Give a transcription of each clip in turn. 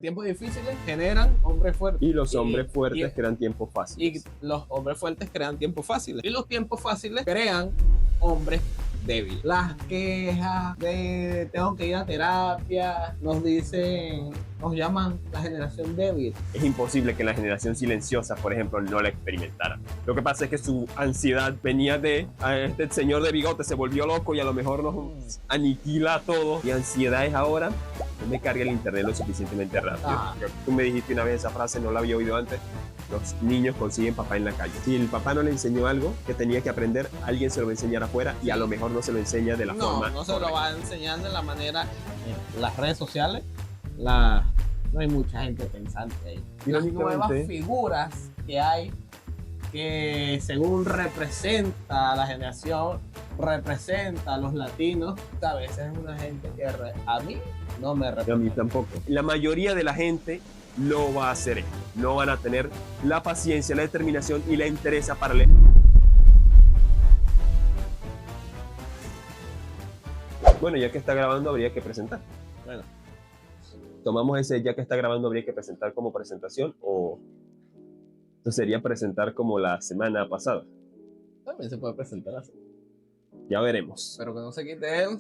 Tiempos difíciles generan hombres fuertes. Y los hombres fuertes crean tiempos fáciles. Y los hombres fuertes crean tiempos fáciles. Y los tiempos fáciles crean hombres débiles. Las quejas de tengo que ir a terapia, nos llaman la generación débil. Es imposible que la generación silenciosa, por ejemplo, no la experimentara. Lo que pasa es que su ansiedad venía de este señor de bigote se volvió loco y a lo mejor nos aniquila a todos. Mi ansiedad es ahora no me cargue el internet lo suficientemente rápido. Tú me dijiste una vez esa frase, no la había oído antes. Los niños consiguen papá en la calle. Si el papá no le enseñó algo que tenía que aprender, alguien se lo va a enseñar afuera y a lo mejor no se lo enseña de la forma. No se lo va a enseñar de la manera. Las redes sociales, no hay mucha gente pensante ahí. Las nuevas figuras que hay, que según representa a la generación, representa a los latinos, a veces es una gente que a mí no me representa. A mí tampoco. La mayoría de la gente no va a hacer esto. No van a tener la paciencia, la determinación y la entereza para leer. Bueno, ya que está grabando, habría que presentar. Bueno. Tomamos ese ya que está grabando, habría que presentar como presentación o esto sería presentar como la semana pasada. También se puede presentar así. Ya veremos. Pero que no se quite él.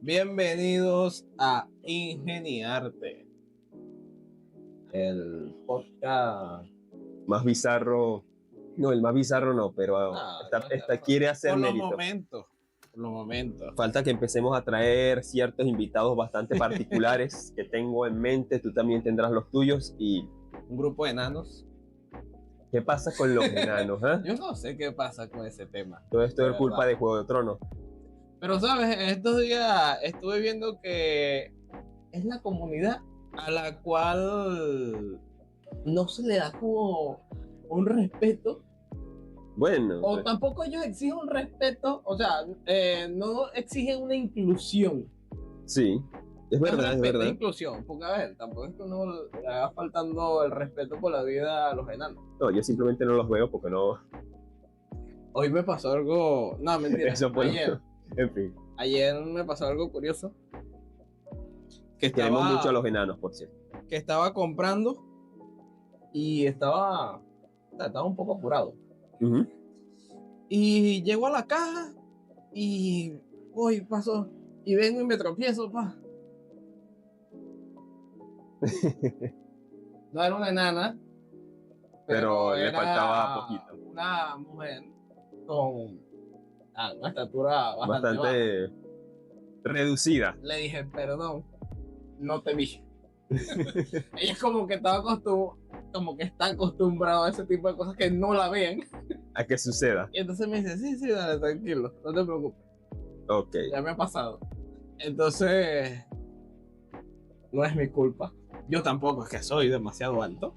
Bienvenidos a Ingeniarte. El podcast más bizarro. No, el más bizarro no, pero esta quiere hacer mérito. Por los momentos. Falta que empecemos a traer ciertos invitados bastante particulares que tengo en mente. Tú también tendrás los tuyos y... un grupo de enanos. ¿Qué pasa con los enanos? Yo no sé qué pasa con ese tema. Todo esto es culpa de Juego de Tronos. Pero, ¿sabes? En estos días estuve viendo que es la comunidad a la cual no se le da como un respeto. Bueno. O tampoco ellos exigen un respeto, o sea, no exigen una inclusión. Sí, es verdad, es verdad. Inclusión, porque a ver, tampoco es que uno le haga faltando el respeto por la vida a los enanos. No, yo simplemente no los veo porque no... Hoy me pasó algo... No, mentira. Eso fue ayer. En fin. Ayer me pasó algo curioso. Queremos mucho a los enanos, por cierto. Que estaba comprando y estaba un poco apurado. Uh-huh. Y llego a la caja y voy, paso y vengo y me tropiezo, pa. No era una enana, pero le faltaba poquito. Una mujer con una estatura bastante baja. Reducida. Le dije, perdón, no te vi. Ella es como que está acostumbrado a ese tipo de cosas que no la vean. A que suceda. Y entonces me dice, sí, dale, tranquilo, no te preocupes. Ok. Ya me ha pasado. Entonces, no es mi culpa. Yo tampoco es que soy demasiado alto.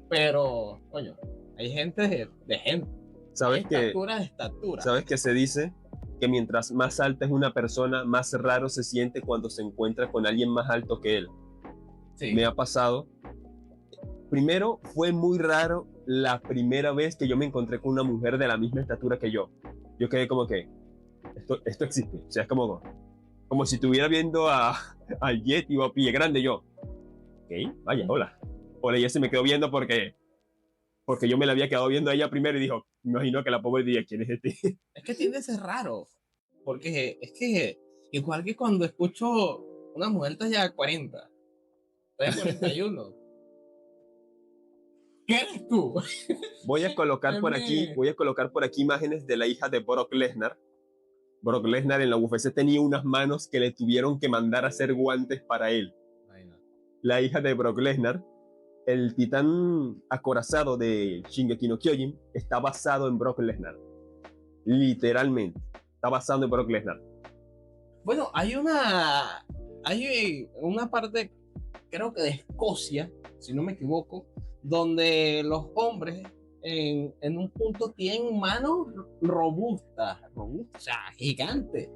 Pero, coño, hay gente de gente. ¿Sabes qué? Estatura de estatura. ¿Sabes qué se dice? Que mientras más alta es una persona, más raro se siente cuando se encuentra con alguien más alto que él. Sí. Me ha pasado. Primero, fue muy raro la primera vez que yo me encontré con una mujer de la misma estatura que yo. Yo quedé como que, esto existe. O sea, es como si estuviera viendo al Yeti o a Pie Grande yo. Ok, vaya, hola. Hola, ella se me quedó viendo porque yo me la había quedado viendo a ella primero y dijo, me imagino que la pobre diría, ¿quién es este? Es que tiende a ser raro. Porque es que, igual que cuando escucho una mujer talla 40, talla 41. ¿Qué eres tú? Voy a colocar por aquí imágenes de la hija de Brock Lesnar. Brock Lesnar en la UFC tenía unas manos que le tuvieron que mandar a hacer guantes para él. La hija de Brock Lesnar, el titán acorazado de Shingeki no Kyojin, está basado en Brock Lesnar. Literalmente, está basado en Brock Lesnar. Bueno, hay una parte, creo que de Escocia, si no me equivoco, donde los hombres en un punto tienen manos robustas, o sea, gigantes,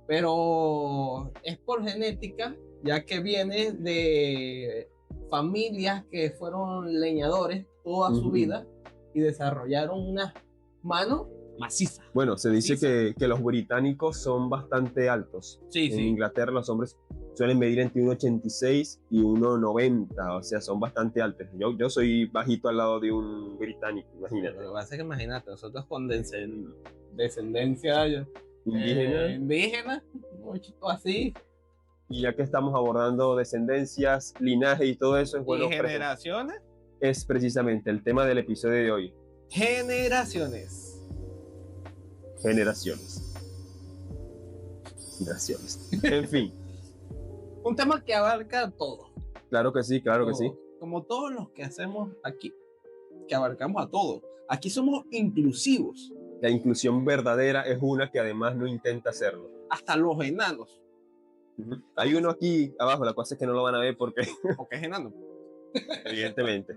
pero es por genética, ya que viene de familias que fueron leñadores toda su vida y desarrollaron unas manos macizas. Bueno, se dice que los británicos son bastante altos. Sí, en Inglaterra los hombres suelen medir entre 1,86 y 1,90, o sea, son bastante altos. Yo soy bajito al lado de un británico, imagínate. Lo que pasa es que imagínate, nosotros con descendencia indígena, un chico así. Y ya que estamos abordando descendencias, linaje y todo eso, es bueno. ¿Y generaciones? Es precisamente el tema del episodio de hoy. Generaciones. Generaciones. En fin. Un tema que abarca todo. Claro que sí, claro que sí. Como todos los que hacemos aquí, que abarcamos a todo. Aquí somos inclusivos. La inclusión verdadera es una que además no intenta hacerlo. Hasta los enanos. Hay uno aquí abajo, la cosa es que no lo van a ver porque es enano. Evidentemente.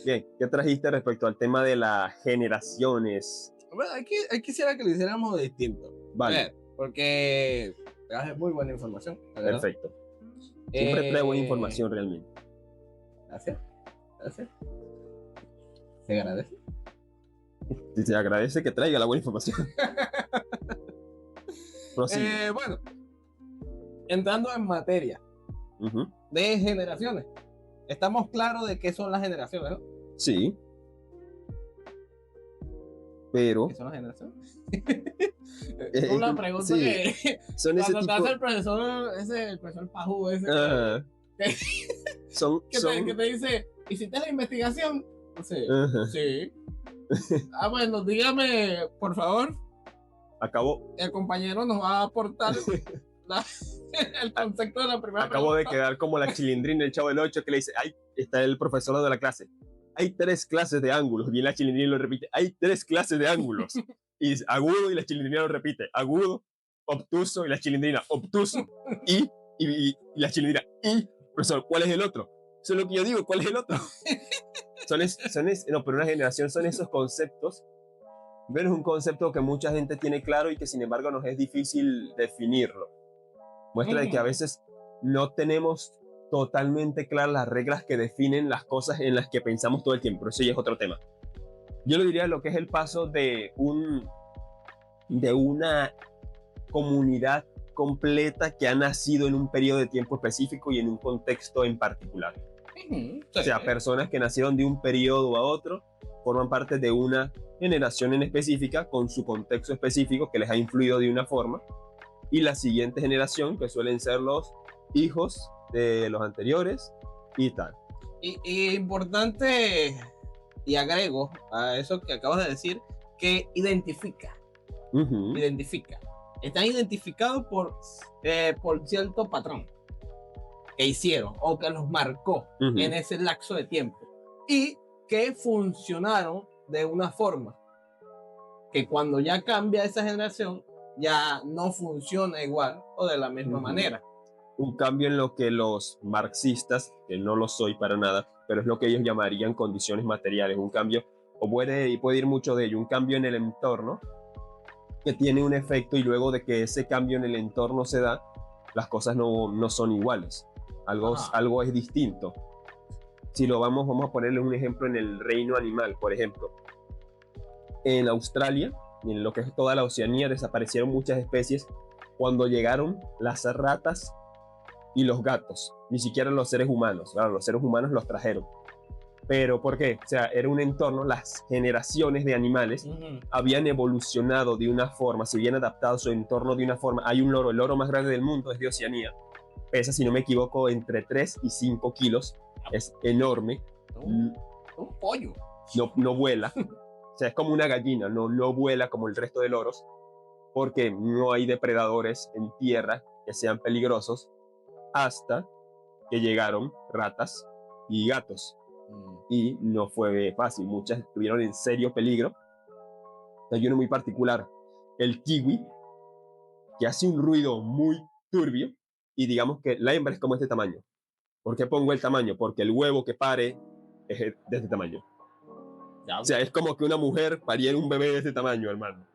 Bien, ¿qué trajiste respecto al tema de las generaciones? Bueno, aquí quisiera que lo hiciéramos distinto. Vale. A ver, porque es muy buena información. Perfecto. Siempre trae buena información realmente. Gracias. Se agradece. Se agradece que traiga la buena información. Bueno, entrando en materia de generaciones. Estamos claros de qué son las generaciones, ¿no? Sí. Pero... ¿Qué son las generaciones? Una pregunta sí, que... Son ese cuando tipo... el profesor Pajú ese... que te dice, ¿hiciste la investigación? Sí. Sí. Bueno, dígame, por favor. Acabó. El compañero nos va a aportar el concepto de la primera Acabo de quedar como la chilindrina del Chavo del 8 que le dice, ahí está el profesor de la clase. Hay 3 clases de ángulos. Y la chilindrina lo repite, hay 3 clases de ángulos. Y dice, agudo, y la chilindrina lo repite, agudo, obtuso, y la chilindrina, obtuso, y la chilindrina, profesor, ¿cuál es el otro? Eso es lo que yo digo, ¿cuál es el otro? No, pero una generación son esos conceptos. Pero es un concepto que mucha gente tiene claro y que sin embargo nos es difícil definirlo. Muestra de que a veces no tenemos totalmente claras las reglas que definen las cosas en las que pensamos todo el tiempo. Eso ya es otro tema. Yo le diría lo que es el paso de una comunidad completa que ha nacido en un periodo de tiempo específico y en un contexto en particular. O sea, personas que nacieron de un periodo a otro forman parte de una generación en específica con su contexto específico que les ha influido de una forma, y la siguiente generación que suelen ser los hijos de los anteriores y tal. Y importante, y agrego a eso que acabas de decir, que identifica. Están identificados por cierto patrón que hicieron o que los marcó en ese lapso de tiempo y que funcionaron de una forma que cuando ya cambia esa generación ya no funciona igual o de la misma manera. Un cambio en lo que los marxistas, que no lo soy para nada, pero es lo que ellos llamarían condiciones materiales, un cambio, o puede ir mucho de ello, un cambio en el entorno que tiene un efecto, y luego de que ese cambio en el entorno se da, las cosas no son iguales, algo es distinto. Si lo vamos a ponerle un ejemplo en el reino animal, por ejemplo. En Australia, en lo que es toda la Oceanía, desaparecieron muchas especies cuando llegaron las ratas y los gatos, ni siquiera los seres humanos. Claro, los seres humanos los trajeron. ¿Pero por qué? O sea, era un entorno, las generaciones de animales habían evolucionado de una forma, se habían adaptado a su entorno de una forma. Hay un loro, el loro más grande del mundo es de Oceanía, pesa, si no me equivoco, entre 3 y 5 kilos, es enorme. Un pollo. No vuela, o sea, es como una gallina, no vuela como el resto de loros, porque no hay depredadores en tierra que sean peligrosos, hasta que llegaron ratas y gatos. Y no fue fácil, muchas estuvieron en serio peligro. Hay uno muy particular, el kiwi, que hace un ruido muy turbio, y digamos que la hembra es como este tamaño. ¿Por qué pongo el tamaño? Porque el huevo que pare es de este tamaño. O sea, es como que una mujer pariera un bebé de este tamaño, hermano.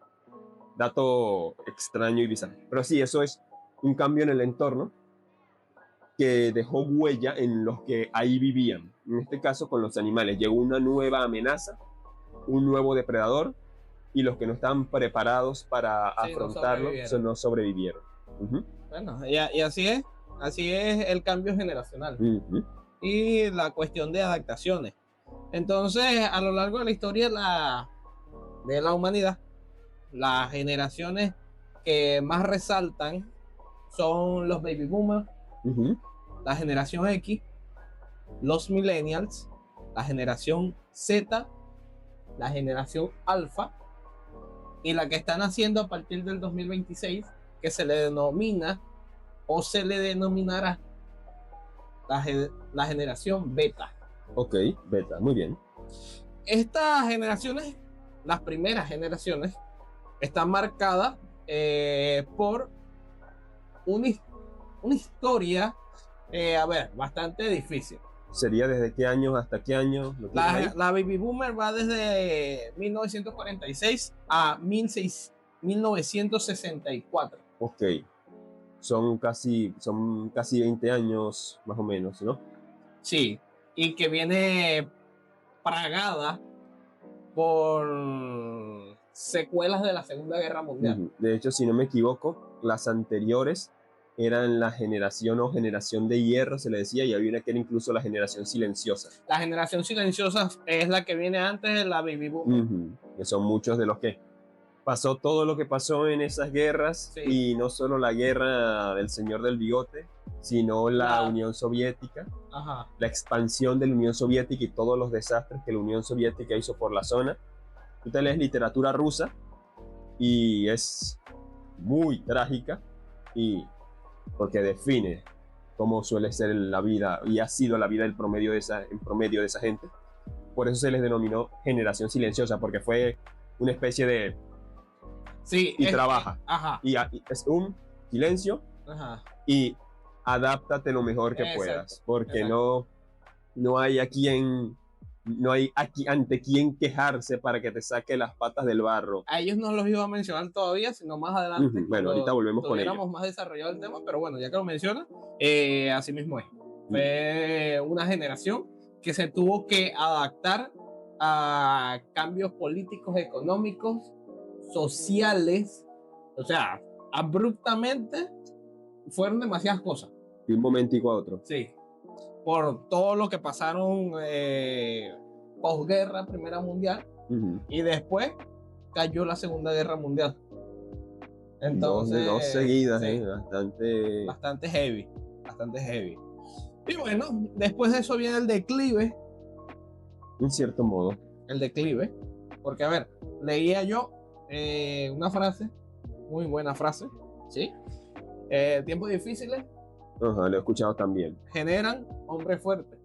Dato extraño y bizarro. Pero sí, eso es un cambio en el entorno que dejó huella en los que ahí vivían. En este caso, con los animales. Llegó una nueva amenaza, un nuevo depredador, y los que no estaban preparados para afrontarlo no sobrevivieron. Bueno, y así es el cambio generacional Ujú. y la cuestión de adaptaciones. Entonces, a lo largo de la historia de la humanidad, las generaciones que más resaltan son los baby boomers, Ujú. la generación X, los millennials, la generación Z, la generación alfa y la que están haciendo a partir del 2026, que se le denomina o se le denominará la generación beta. Ok, beta, muy bien. Estas generaciones, las primeras generaciones, están marcadas por una, una historia, bastante difícil. ¿Sería desde qué años hasta qué años? ¿Lo tienes ahí? La baby boomer va desde 1946 a 1964. Ok, son casi 20 años más o menos, ¿no? Sí, y que viene plagada por secuelas de la Segunda Guerra Mundial. Ujú. De hecho, si no me equivoco, las anteriores eran la generación o generación de hierro, se le decía, y había una que era incluso la generación silenciosa. La generación silenciosa es la que viene antes de la baby boomer. Ujú. Que son muchos de los que pasó todo lo que pasó en esas guerras, Sí. y no solo la guerra del señor del bigote, sino la La- Unión Soviética, Ajá. la expansión de la Unión Soviética y todos los desastres que la Unión Soviética hizo por la zona. Tú te lees literatura rusa y es muy trágica, y porque define cómo suele ser la vida y ha sido la vida del promedio en promedio de esa gente. Por eso se les denominó generación silenciosa, porque fue una especie de Sí, y trabaja. Ajá. Y es un silencio Ajá. y adáptate lo mejor que Exacto, puedas, porque exacto. no hay no hay aquí ante quién quejarse para que te saque las patas del barro. A ellos no los iba a mencionar todavía, sino más adelante. Ujú. Bueno, ahorita volvemos con ellos. Tuviéramos más desarrollado el tema, pero bueno, ya que lo menciona, así mismo es. Mm. Fue una generación que se tuvo que adaptar a cambios políticos, económicos, sociales. O sea, abruptamente fueron demasiadas cosas. De un momentico a otro. Sí. Por todo lo que pasaron posguerra, Primera Mundial, Ujú. y después cayó la Segunda Guerra Mundial. Entonces, Dos seguidas, sí, bastante bastante heavy. Y bueno, después de eso viene en cierto modo. porque a ver, leía yo una frase, muy buena frase, ¿sí? Tiempos difíciles Ajá, lo he escuchado también. generan hombres fuertes.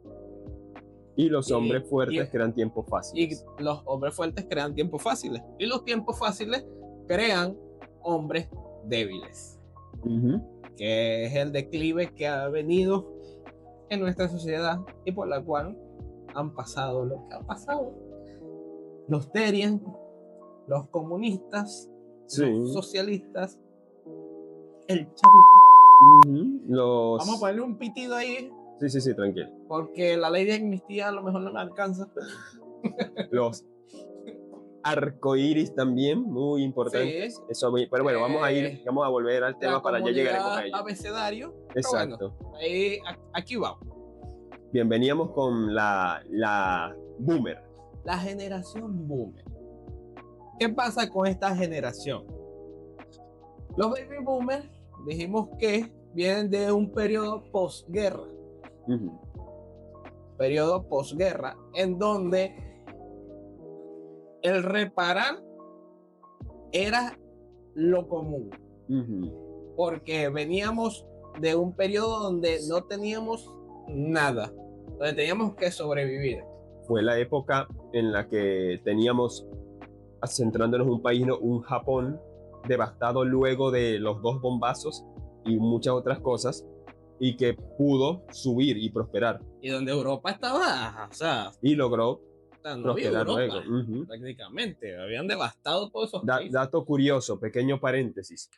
Y los hombres Y fuertes crean tiempos y fáciles. los hombres fuertes crean tiempos fáciles. Y los tiempos fáciles crean hombres débiles. Ujú. Que es el declive que ha venido en nuestra sociedad y por la cual han pasado lo que ha pasado. Los Terian, los comunistas, Sí. los socialistas, el chavito. Los... Vamos a ponerle un pitido ahí, Sí, tranquilo. porque la ley de amnistía a lo mejor no me alcanza. Los arcoíris también, muy importantes. Sí. Eso, pero bueno, vamos a volver al tema, La para ya llegaremos a comunidad ello. abecedario. Pero Exacto. bueno, ahí, aquí vamos. Bien, veníamos con la boomer. La generación boomer. ¿Qué pasa con esta generación? Los baby boomers dijimos que vienen de un periodo posguerra. Ujú. Periodo posguerra en donde el reparar era lo común. Ujú. Porque veníamos de un periodo donde no teníamos nada, donde teníamos que sobrevivir. Fue la época en la que teníamos, centrándonos en un país, ¿no?, un Japón devastado luego de los 2 bombazos y muchas otras cosas, y que pudo subir y prosperar. Y donde Europa estaba, o sea, Y logró no había prosperar Europa, luego. Ujú. prácticamente. Habían devastado todos esos países. Dato curioso, pequeño paréntesis.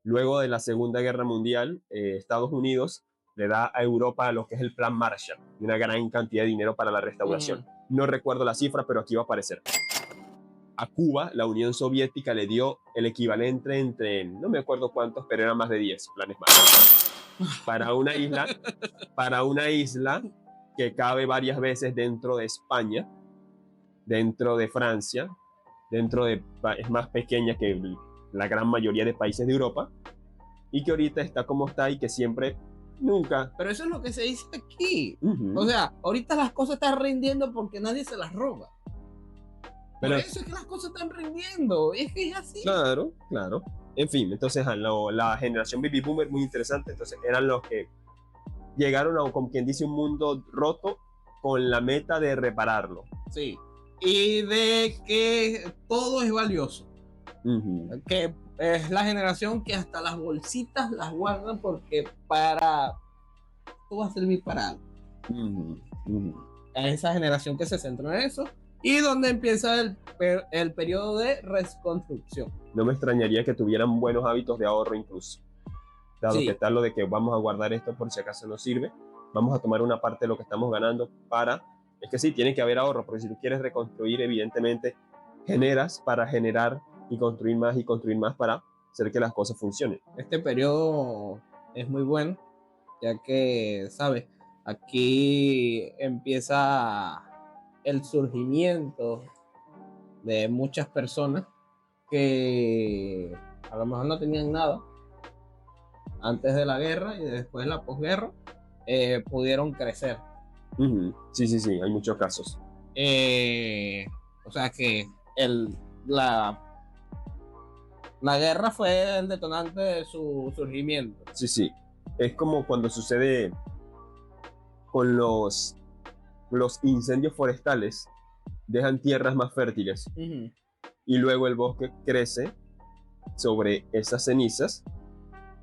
Luego de la Segunda Guerra Mundial, Estados Unidos le da a Europa lo que es el Plan Marshall, y una gran cantidad de dinero para la restauración. No recuerdo la cifra, pero aquí va a aparecer. a Cuba, la Unión Soviética le dio el equivalente entre, no me acuerdo cuántos, pero eran más de 10 planes Marshall. Para una isla que cabe varias veces dentro de España, dentro de Francia, es más pequeña que la gran mayoría de países de Europa, y que ahorita está como está y que siempre, nunca. Pero eso es lo que se dice aquí. Uh-huh. O sea, ahorita las cosas están rindiendo porque nadie se las roba. Por eso es que las cosas están rindiendo. Es que es así. Claro, claro. En fin, entonces la generación Baby Boomer, muy interesante. Entonces eran los que llegaron a, como quien dice, un mundo roto con la meta de repararlo. Sí. Y de que todo es valioso. Uh-huh. Que es la generación que hasta las bolsitas las guardan porque tú vas a servir para algo. Uh-huh. Uh-huh. Esa generación que se centró en eso y donde empieza el periodo de reconstrucción. No me extrañaría que tuvieran buenos hábitos de ahorro incluso. Dado que está lo de que vamos a guardar esto por si acaso nos sirve, vamos a tomar una parte de lo que estamos ganando para... Es que sí, tiene que haber ahorro, porque si tú quieres reconstruir, evidentemente generas para generar y construir más para hacer que las cosas funcionen. Este periodo es muy bueno, ya que, ¿sabes? Aquí empieza el surgimiento de muchas personas que a lo mejor no tenían nada antes de la guerra y después de la posguerra pudieron crecer. Uh-huh. Sí, hay muchos casos. O sea que la guerra fue el detonante de su surgimiento. Sí. Es como cuando sucede con los incendios forestales, dejan tierras más fértiles. Uh-huh. Y luego el bosque crece sobre esas cenizas,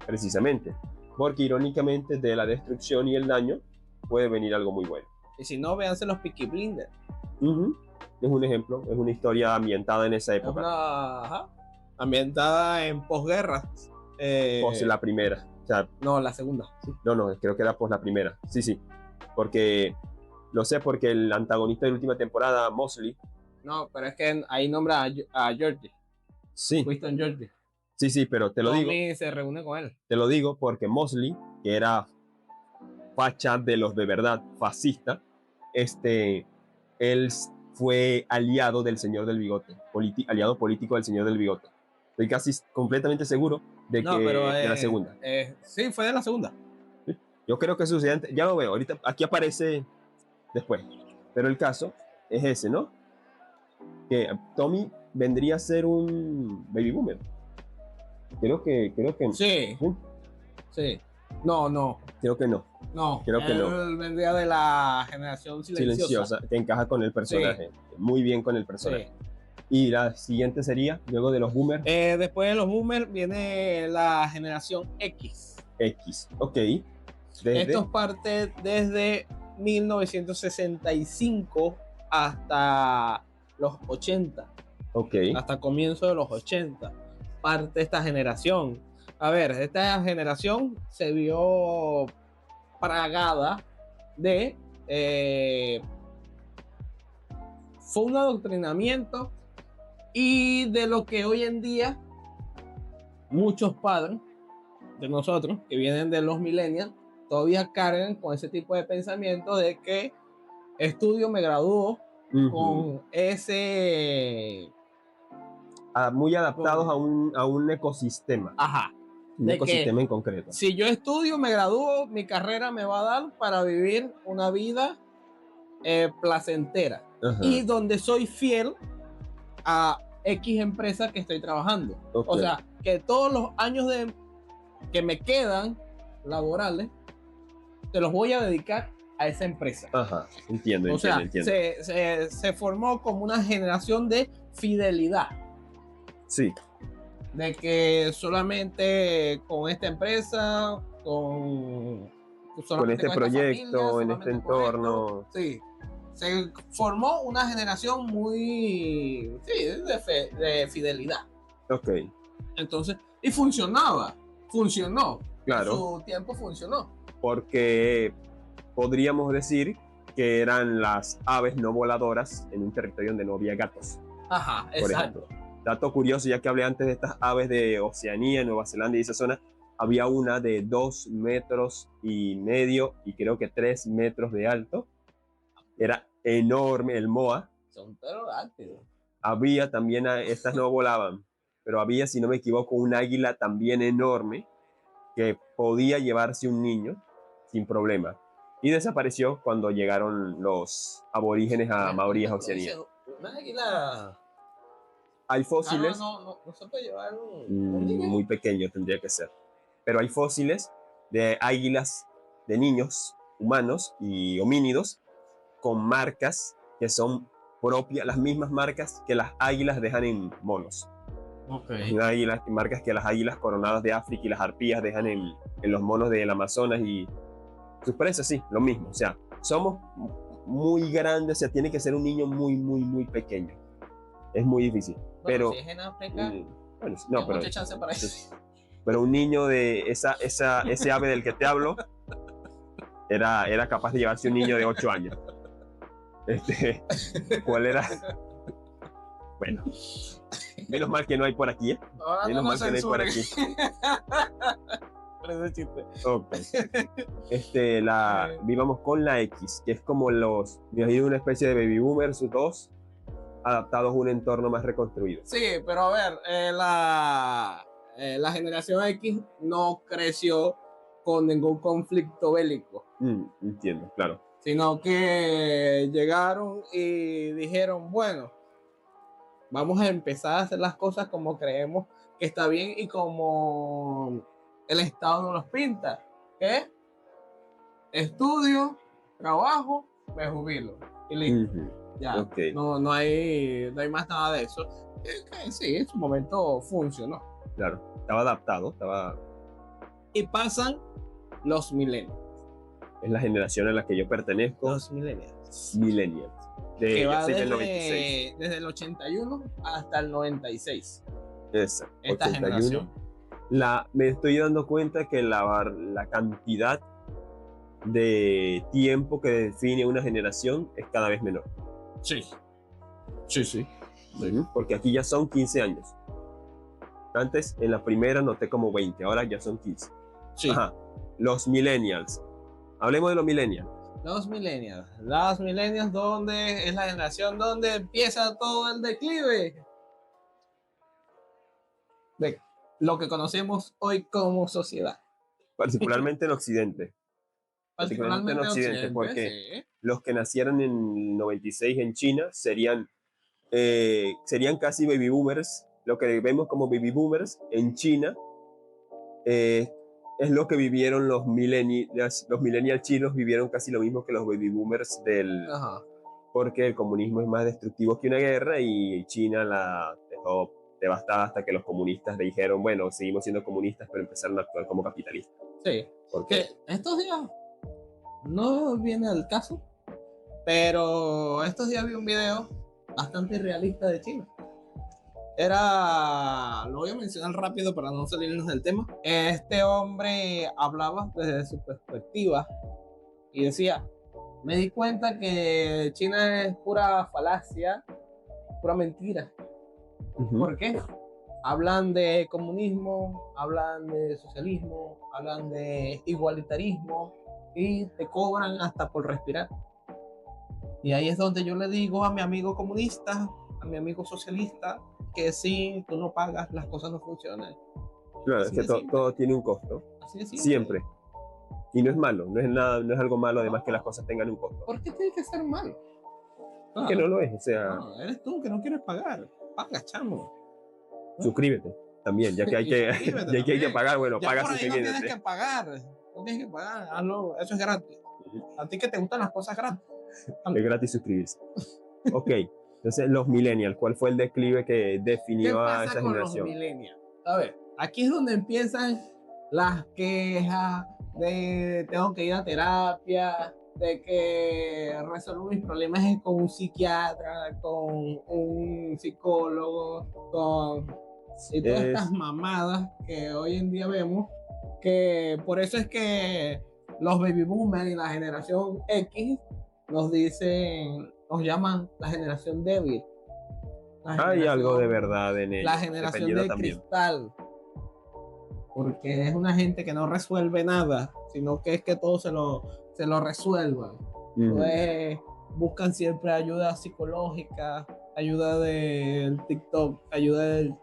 precisamente. Porque irónicamente de la destrucción y el daño puede venir algo muy bueno. Y si no, véanse los Peaky Blinders. Uh-huh. Es un ejemplo, es una historia ambientada en esa época. Ambientada en posguerra. Pos la primera. O sea, no, la segunda. Sí. No, creo que era pos la primera. Sí. Porque lo sé porque el antagonista de la última temporada, Mosley. No, pero es que ahí nombra a Georgie. Sí. Winston Georgie. Sí, pero te lo digo. Tommy se reúne con él. Te lo digo porque Mosley, que era facha de los de verdad, fascista, él fue aliado del señor del bigote, aliado político del señor del bigote. Estoy casi completamente seguro de que de la segunda. Sí, fue de la segunda. ¿Sí? Yo creo que sucede antes, ya lo veo, ahorita aquí aparece después. Pero el caso es ese, ¿no? Que Tommy vendría a ser un baby boomer. Creo que sí. Sí. No. Creo que no. No. Creo que él vendría de la generación silenciosa. Que encaja con el personaje. Sí. Muy bien con el personaje. Sí. Y la siguiente sería, luego de los boomers. Después de los boomers viene la generación X. Ok. Esto parte desde 1965 hasta los 80. Ok. Hasta comienzo de los 80. Parte esta generación. A ver, esta generación se vio plagada de... fue un adoctrinamiento y de lo que hoy en día muchos padres de nosotros que vienen de los millennials todavía cargan con ese tipo de pensamiento de que estudio, me gradúo, uh-huh, con ese... muy adaptados a un ecosistema. Ajá. Un ecosistema en concreto. Si yo estudio, me gradúo, mi carrera me va a dar para vivir una vida placentera. Uh-huh. Y donde soy fiel a X empresa que estoy trabajando. Okay. O sea, que todos los años que me quedan laborales, te los voy a dedicar a esa empresa. Ajá, entiendo. Se formó como una generación de fidelidad. Sí. De que solamente con esta empresa, con este proyecto, familia, en este entorno. Sí. Se formó una generación muy de fidelidad. Ok. Entonces, y funcionó. Claro. En su tiempo funcionó. Porque podríamos decir que eran las aves no voladoras en un territorio donde no había gatos. Ajá, por exacto. ejemplo. Dato curioso, ya que hablé antes de estas aves de Oceanía, Nueva Zelanda y esa zona, había una de 2,5 metros y creo que 3 metros de alto. Era enorme el moa. Son pterodáctilos. Había también, estas no volaban, pero había, si no me equivoco, un águila también enorme que podía llevarse un niño sin problema. Y desapareció cuando llegaron los aborígenes a Maorí, a Oceanía. Una águila. Hay Ah, fósiles, no se puede llevar un niño. muy pequeño tendría que ser, pero hay fósiles de águilas de niños humanos y homínidos con marcas que son propias, las mismas marcas que las águilas dejan en monos. Okay. Marcas que las águilas coronadas de África y las arpías dejan en los monos del Amazonas y sus presas, sí, lo mismo. O sea, somos muy grandes, o sea, tiene que ser un niño muy, muy, muy pequeño. Es muy difícil. Bueno, pero, si es en África, bueno, no, hay mucha chance para eso. Pero un niño de ese ave del que te hablo era capaz de llevarse un niño de 8 años. ¿Cuál era? Bueno, menos mal que no hay por aquí, ¿eh? Menos mal que no hay por aquí. Ese chiste. Okay. Vivamos con la X, que es como me imagino una especie de baby boomers 2 adaptados a un entorno más reconstruido. Sí, pero a ver, la generación X no creció con ningún conflicto bélico. Entiendo, claro. Sino que llegaron y dijeron, bueno, vamos a empezar a hacer las cosas como creemos que está bien y como el Estado nos los pinta. ¿Qué? Estudio, trabajo, me jubilo. Y listo. Ya, okay. no hay más nada de eso. Sí, en su momento funcionó. Claro, estaba adaptado, Y pasan los milenios. Es la generación a la que yo pertenezco. Los millennials. Que va desde el 96. Desde el 81 hasta el 96. Esa, esta 81. Generación. Me estoy dando cuenta que la cantidad de tiempo que define una generación es cada vez menor. Sí. Porque aquí ya son 15 años. Antes, en la primera noté como 20, ahora ya son 15. Sí. Ajá. Los millennials. Hablemos de los millennials. Los millennials, donde es la generación donde empieza todo el declive de lo que conocemos hoy como sociedad. Particularmente en Occidente. Particularmente en Occidente, porque sí. Los que nacieron en el 96 en China serían casi baby boomers. Lo que vemos como baby boomers en China es lo que vivieron los millennials chinos, vivieron casi lo mismo que los baby boomers Ajá. Porque el comunismo es más destructivo que una guerra y China la dejó devastada hasta que los comunistas le dijeron, bueno, seguimos siendo comunistas, pero empezaron a actuar como capitalistas. Sí, porque estos días no viene al caso, pero estos días vi un video bastante realista de China. Lo voy a mencionar rápido para no salirnos del tema. Este hombre hablaba desde su perspectiva y decía, me di cuenta que China es pura falacia, pura mentira. ¿Por qué? Hablan de comunismo, hablan de socialismo, hablan de igualitarismo y te cobran hasta por respirar. Y ahí es donde yo le digo a mi amigo comunista, a mi amigo socialista, que si tú no pagas, las cosas no funcionan. Claro, es que todo tiene un costo. Así de siempre. Y no es malo, no es algo malo, además que las cosas tengan un costo. ¿Por qué tiene que ser malo? Que no lo es, o sea... No, eres tú que no quieres pagar. Paga, chamo. Suscríbete también, ya que hay que pagar, bueno, ya paga suscríbete. No tienes que pagar, no tienes que pagar, hazlo, eso es gratis. A ti que te gustan las cosas gratis. Es gratis suscribirse. Ok, entonces los millennials, ¿cuál fue el declive que definió a esa generación? Los millennials? A ver, aquí es donde empiezan las quejas de tengo que ir a terapia, de que resuelvo mis problemas con un psiquiatra, con un psicólogo, y todas estas mamadas que hoy en día vemos, que por eso es que los baby boomers y la generación X nos llaman la generación débil. Hay algo de verdad en ello, La generación dependiendo de también. cristal. Porque es una gente que no resuelve nada, sino que es que todo se lo resuelvan. Entonces, buscan siempre ayuda psicológica, ayuda del TikTok, ayuda del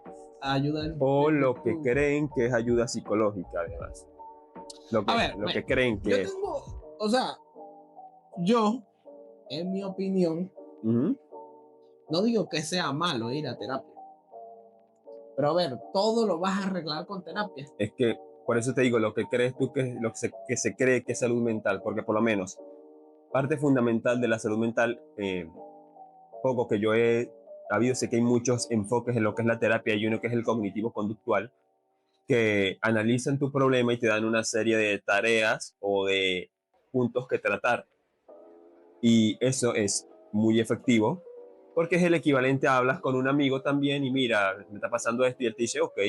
O lo que YouTube. creen que es ayuda psicológica, además. Lo que creen que yo es. tengo, o sea, yo, en mi opinión, no digo que sea malo ir a terapia, pero a ver, todo lo vas a arreglar con terapia. Es que, por eso te digo, lo que crees tú que se cree que es salud mental, porque por lo menos parte fundamental de la salud mental, poco que yo he habido, sé que hay muchos enfoques en lo que es la terapia y uno que es el cognitivo-conductual, que analizan tu problema y te dan una serie de tareas o de puntos que tratar. Y eso es muy efectivo porque es el equivalente a hablas con un amigo también y mira, me está pasando esto y él te dice, ok,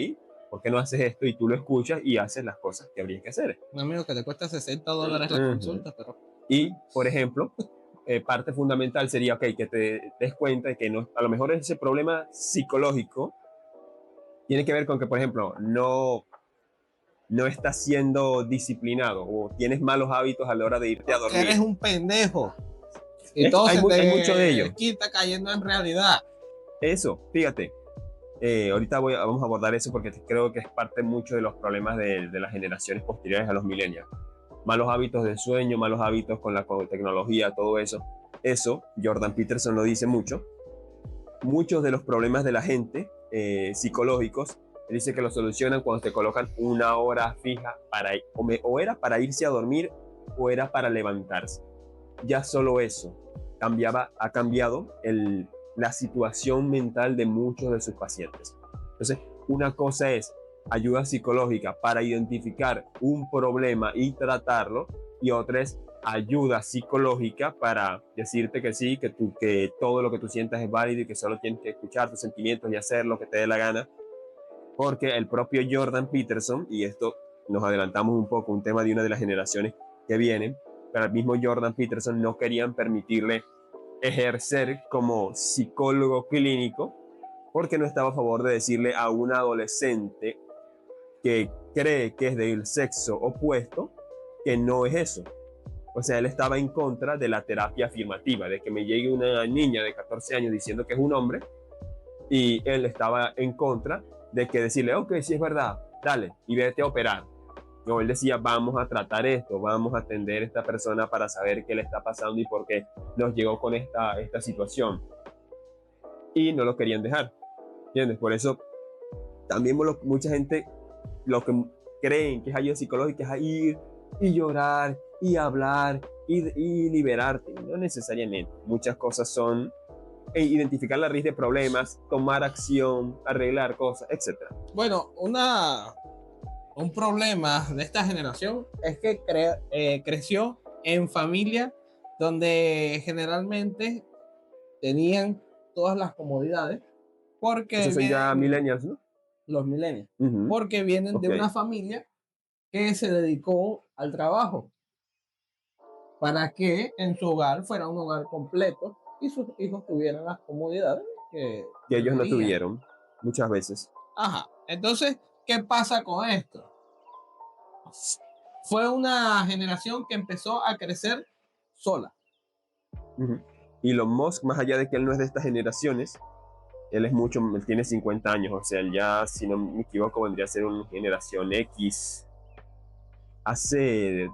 ¿por qué no haces esto? Y tú lo escuchas y haces las cosas que habría que hacer. Un amigo que te cuesta $60 la consulta, pero... Y, por ejemplo, parte fundamental sería, ok, que te des cuenta de que no, a lo mejor ese problema psicológico tiene que ver con que, por ejemplo, no estás siendo disciplinado o tienes malos hábitos a la hora de irte a Que eres dormir. un pendejo. Y todo Hay se mucho de ello. te quita cayendo en realidad. Eso, fíjate. Ahorita vamos a abordar eso porque creo que es parte mucho de los problemas de las generaciones posteriores a los millennials. Malos hábitos de sueño, malos hábitos con la tecnología, todo eso. Eso, Jordan Peterson lo dice mucho. Muchos de los problemas de la gente psicológicos, él dice que los solucionan cuando te colocan una hora fija o era para irse a dormir o era para levantarse. Ya solo eso ha cambiado la situación mental de muchos de sus pacientes. Entonces, una cosa es ayuda psicológica para identificar un problema y tratarlo, y otra es ayuda psicológica para decirte que sí, que todo lo que tú sientas es válido y que solo tienes que escuchar tus sentimientos y hacer lo que te dé la gana. Porque el propio Jordan Peterson, y esto nos adelantamos un poco, un tema de una de las generaciones que vienen, pero el mismo Jordan Peterson no querían permitirle ejercer como psicólogo clínico porque no estaba a favor de decirle a un adolescente que cree que es del sexo opuesto que no es eso. O sea, él estaba en contra de la terapia afirmativa, de que me llegue una niña de 14 años diciendo que es un hombre, y él estaba en contra de que decirle, ok, sí es verdad, dale, y vete a operar. No, él decía, vamos a tratar esto, vamos a atender a esta persona para saber qué le está pasando y por qué nos llegó con esta situación. Y no lo querían dejar, ¿entiendes? Por eso también mucha gente lo que creen que es ayuda psicológica es ir y llorar y hablar y liberarte. No necesariamente. Muchas cosas son identificar la raíz de problemas, tomar acción, arreglar cosas, etc. Bueno, un problema de esta generación es que creció en familias donde generalmente tenían todas las comodidades porque Esos son ya millennials, ¿no? los millennials, porque vienen de una familia que se dedicó al trabajo para que en su hogar fuera un hogar completo y sus hijos tuvieran las comodidades que ellos no tuvieron muchas veces. Ajá. Entonces, ¿qué pasa con esto? Fue una generación que empezó a crecer sola. Elon Musk, más allá de que él no es de estas generaciones, él tiene 50 años, o sea, él ya, si no me equivoco, vendría a ser una generación X.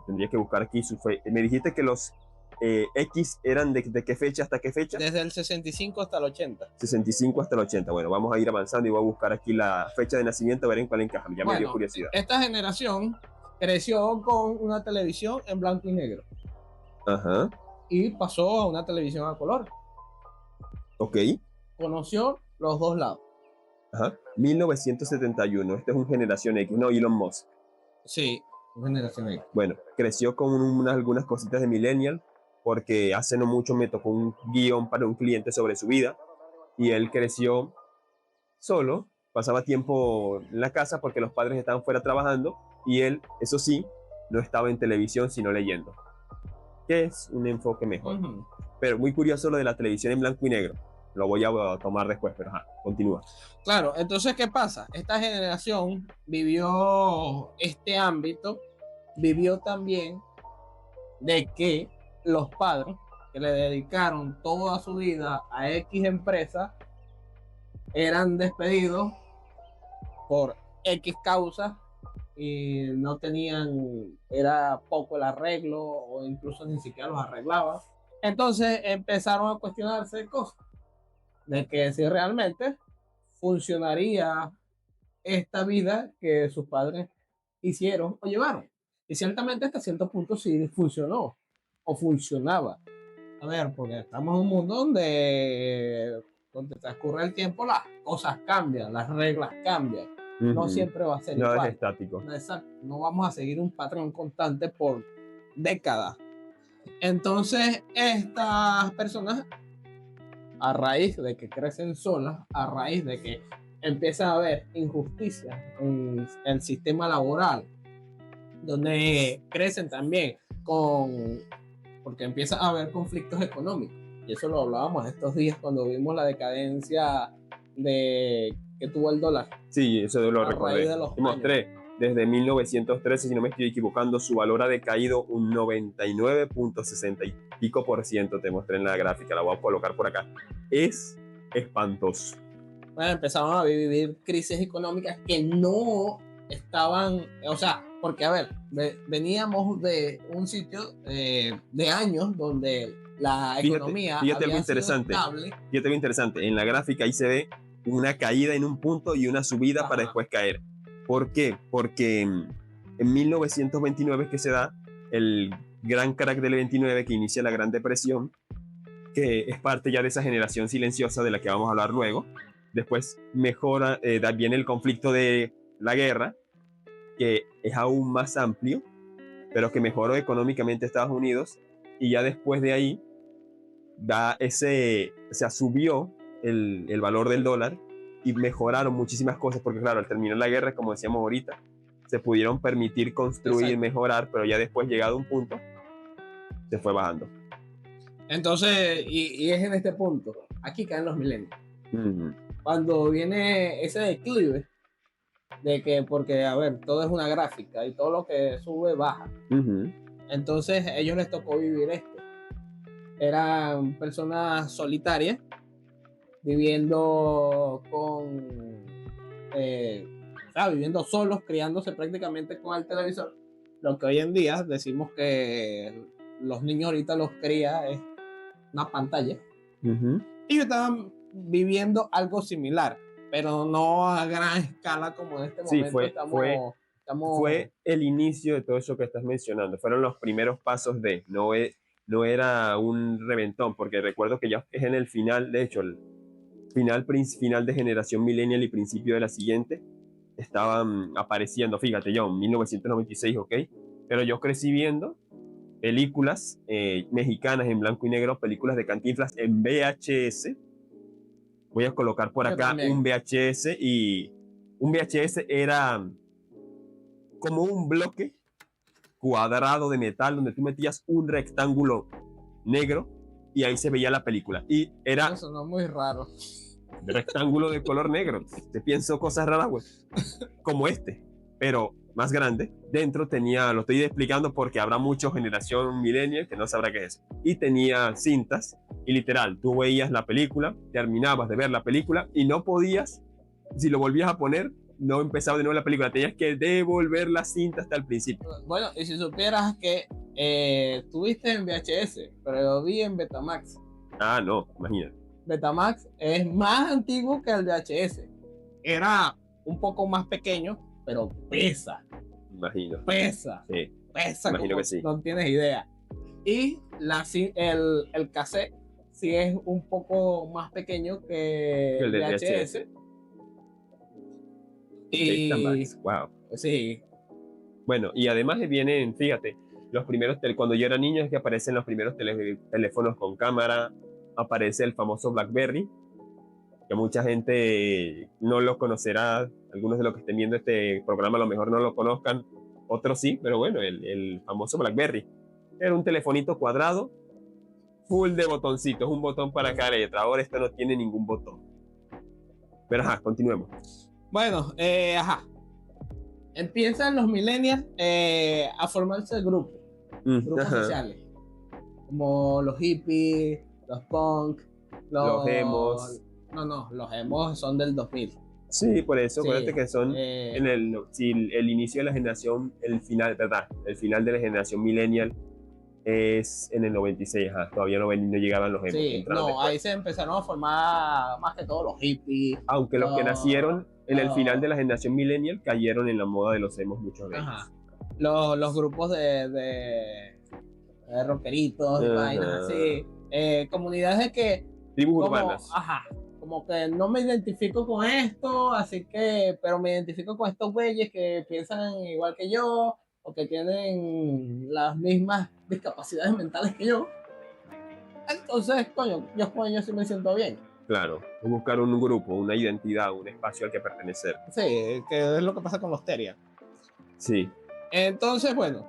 Tendría que buscar aquí me dijiste que los X eran de qué fecha hasta qué fecha? Desde el 65 hasta el 80. 65 hasta el 80. Bueno, vamos a ir avanzando y voy a buscar aquí la fecha de nacimiento, a ver en cuál encaja. Ya me dio curiosidad. Esta generación creció con una televisión en blanco y negro. Ajá. Y pasó a una televisión a color. Ok. Conoció los dos lados. Ajá. 1971. Esta es una generación X, no Elon Musk. Sí, generación X. Bueno, creció con algunas cositas de millennial, porque hace no mucho me tocó un guión para un cliente sobre su vida, y él creció solo, pasaba tiempo en la casa porque los padres estaban fuera trabajando, y él, eso sí, no estaba en televisión sino leyendo, que es un enfoque mejor. Pero muy curioso lo de la televisión en blanco y negro. lo voy a tomar después, pero continúa. Claro, entonces, ¿qué pasa? Esta generación vivió este ámbito, vivió también de que los padres que le dedicaron toda su vida a X empresa eran despedidos por X causas y no tenían, era poco el arreglo o incluso ni siquiera los arreglaban. Entonces empezaron a cuestionarse cosas de que si realmente funcionaría esta vida que sus padres hicieron o llevaron. Y ciertamente hasta cierto punto sí funcionó o funcionaba. A ver, porque estamos en un mundo donde transcurre el tiempo, las cosas cambian, las reglas cambian. No siempre va a ser Nada igual. es estático. Exacto. No vamos a seguir un patrón constante por décadas. Entonces, estas personas, a raíz de que crecen solas, a raíz de que empieza a haber injusticias en el sistema laboral, donde crecen también porque empieza a haber conflictos económicos. Y eso lo hablábamos estos días cuando vimos la decadencia que tuvo el dólar. Sí, eso lo recordé. Te mostré, desde 1913, si no me estoy equivocando, su valor ha decaído un 99.60 y pico %. Te mostré en la gráfica, la voy a colocar por acá. Es espantoso. Bueno, empezaron a vivir crisis económicas que no estaban, o sea, porque a ver, veníamos de un sitio de años donde la economía fíjate había algo interesante, sido estable. Fíjate algo interesante, en la gráfica ahí se ve una caída en un punto y una subida para después caer. ¿Por qué? Porque en 1929 es que se da el gran crack del 29 que inicia la Gran Depresión, que es parte ya de esa generación silenciosa de la que vamos a hablar luego. Después mejora, viene el conflicto de la guerra, que es aún más amplio, pero que mejoró económicamente Estados Unidos, y ya después de ahí subió el valor del dólar y mejoraron muchísimas cosas, porque claro, al terminar la guerra, como decíamos ahorita, se pudieron permitir construir, exacto, mejorar, pero ya después, llegado a un punto, se fue bajando. Entonces, y es en este punto, aquí caen los milenios. Cuando viene ese declive, de que, porque, a ver, todo es una gráfica y todo lo que sube baja. Entonces, a ellos les tocó vivir esto. Eran personas solitarias, viviendo viviendo solos, criándose prácticamente con el televisor. Lo que hoy en día decimos que los niños ahorita los cría es una pantalla. Ellos estaban viviendo algo similar, pero no a gran escala como en este momento. Fue el inicio de todo eso que estás mencionando. Fueron los primeros pasos no era un reventón, porque recuerdo que ya es en el final, de hecho, el final de generación millennial y principio de la siguiente, estaban apareciendo, fíjate yo, en 1996, ok, pero yo crecí viendo películas mexicanas en blanco y negro, películas de Cantinflas en VHS. Voy a colocar por acá un VHS, y un VHS era como un bloque cuadrado de metal donde tú metías un rectángulo negro y ahí se veía la película. Y era... Eso no es muy raro. De rectángulo de color negro. Te pienso cosas raras, güey. Como este, pero más grande. Dentro tenía, lo estoy explicando porque habrá mucha generación millennial que no sabrá qué es. Y tenía cintas y literal, tú veías la película, terminabas de ver la película y no podías, si lo volvías a poner, no empezaba de nuevo la película, tenías que devolver la cinta hasta el principio. Bueno, y si supieras que tuviste en VHS, pero yo vi en Betamax. Ah, no, imagínate. Betamax es más antiguo que el VHS. Era un poco más pequeño, pero pesa. Imagino. Pesa. Sí. Pesa. Imagino que sí. No tienes idea. Y el cassette sí es un poco más pequeño que el VHS. Y Betamax, wow. Sí. Bueno, y además vienen, fíjate, los primeros, cuando yo era niño es que aparecen los primeros teléfonos con cámara, aparece el famoso BlackBerry, que mucha gente no lo conocerá, algunos de los que estén viendo este programa a lo mejor no lo conozcan, otros sí, pero bueno, el famoso BlackBerry. Era un telefonito cuadrado, full de botoncitos, un botón para cada letra. Ahora esta no tiene ningún botón. Pero ajá, continuemos. Bueno, empiezan los millennials a formarse grupos Ajá. sociales, como los hippies, los punk, Los emos. No, los emos son del 2000. Sí, por eso, Sí, acuérdate que son en el inicio de la generación, el final, ¿verdad? El final de la generación millennial es en el 96, todavía no llegaban los emos. Sí, no, ahí se empezaron a formar más que todo los hippies. Aunque los que nacieron en el final de la generación millennial cayeron en la moda de los emos muchos de ellos. Ajá. Los grupos de rockeritos y vainas así. Comunidades que Tribus urbanas. Como que no me identifico con esto, así que, pero me identifico con estos güeyes que piensan igual que yo, o que tienen las mismas discapacidades mentales que yo. Entonces, coño, yo con ellos sí me siento bien. Claro, buscar un grupo, una identidad, un espacio al que pertenecer. Sí, que es lo que pasa con los Teria. Sí. Entonces, bueno,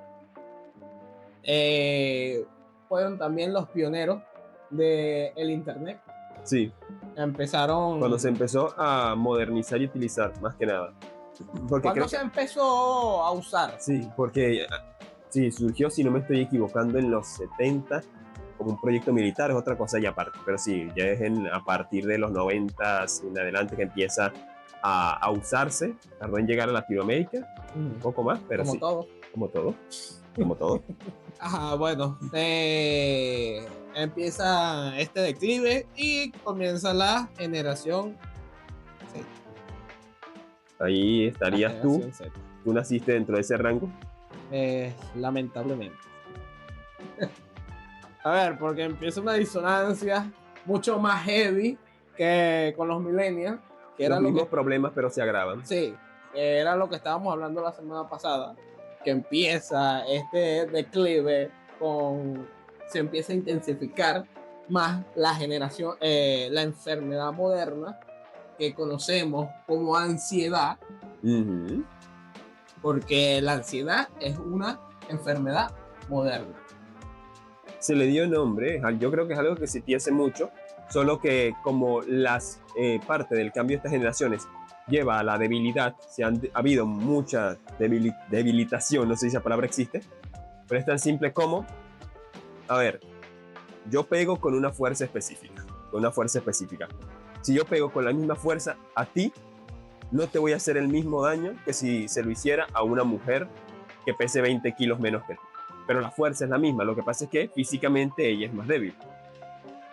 fueron también los pioneros del internet. Sí. Empezaron... Cuando se empezó a modernizar y utilizar, más que nada. ¿Cuándo se empezó a usar? Sí, porque sí, surgió, si no me estoy equivocando, en los 70 como un proyecto militar, es otra cosa ya aparte. Pero sí, ya es a partir de los 90 en adelante que empieza a usarse. Tardó en llegar a Latinoamérica, un poco más, pero como sí. Todo. Como todo. Bueno, empieza este declive y comienza la generación Z. Ahí estarías tú. Z. ¿Tú naciste dentro de ese rango? Lamentablemente. A ver, porque empieza una disonancia mucho más heavy que con los millennials. Que Los era mismos problemas, pero se agravan. Sí, era lo que estábamos hablando la semana pasada. Que empieza este declive se empieza a intensificar más la generación, la enfermedad moderna que conocemos como ansiedad, porque la ansiedad es una enfermedad moderna. Se le dio nombre, yo creo que es algo que se hace mucho, solo que como las parte del cambio de estas generaciones lleva a la debilidad, ha habido mucha debilitación, no sé si esa palabra existe, pero es tan simple como, a ver, yo pego con una fuerza específica, Si yo pego con la misma fuerza a ti, no te voy a hacer el mismo daño que si se lo hiciera a una mujer que pese 20 kilos menos que tú. Pero la fuerza es la misma, lo que pasa es que físicamente ella es más débil.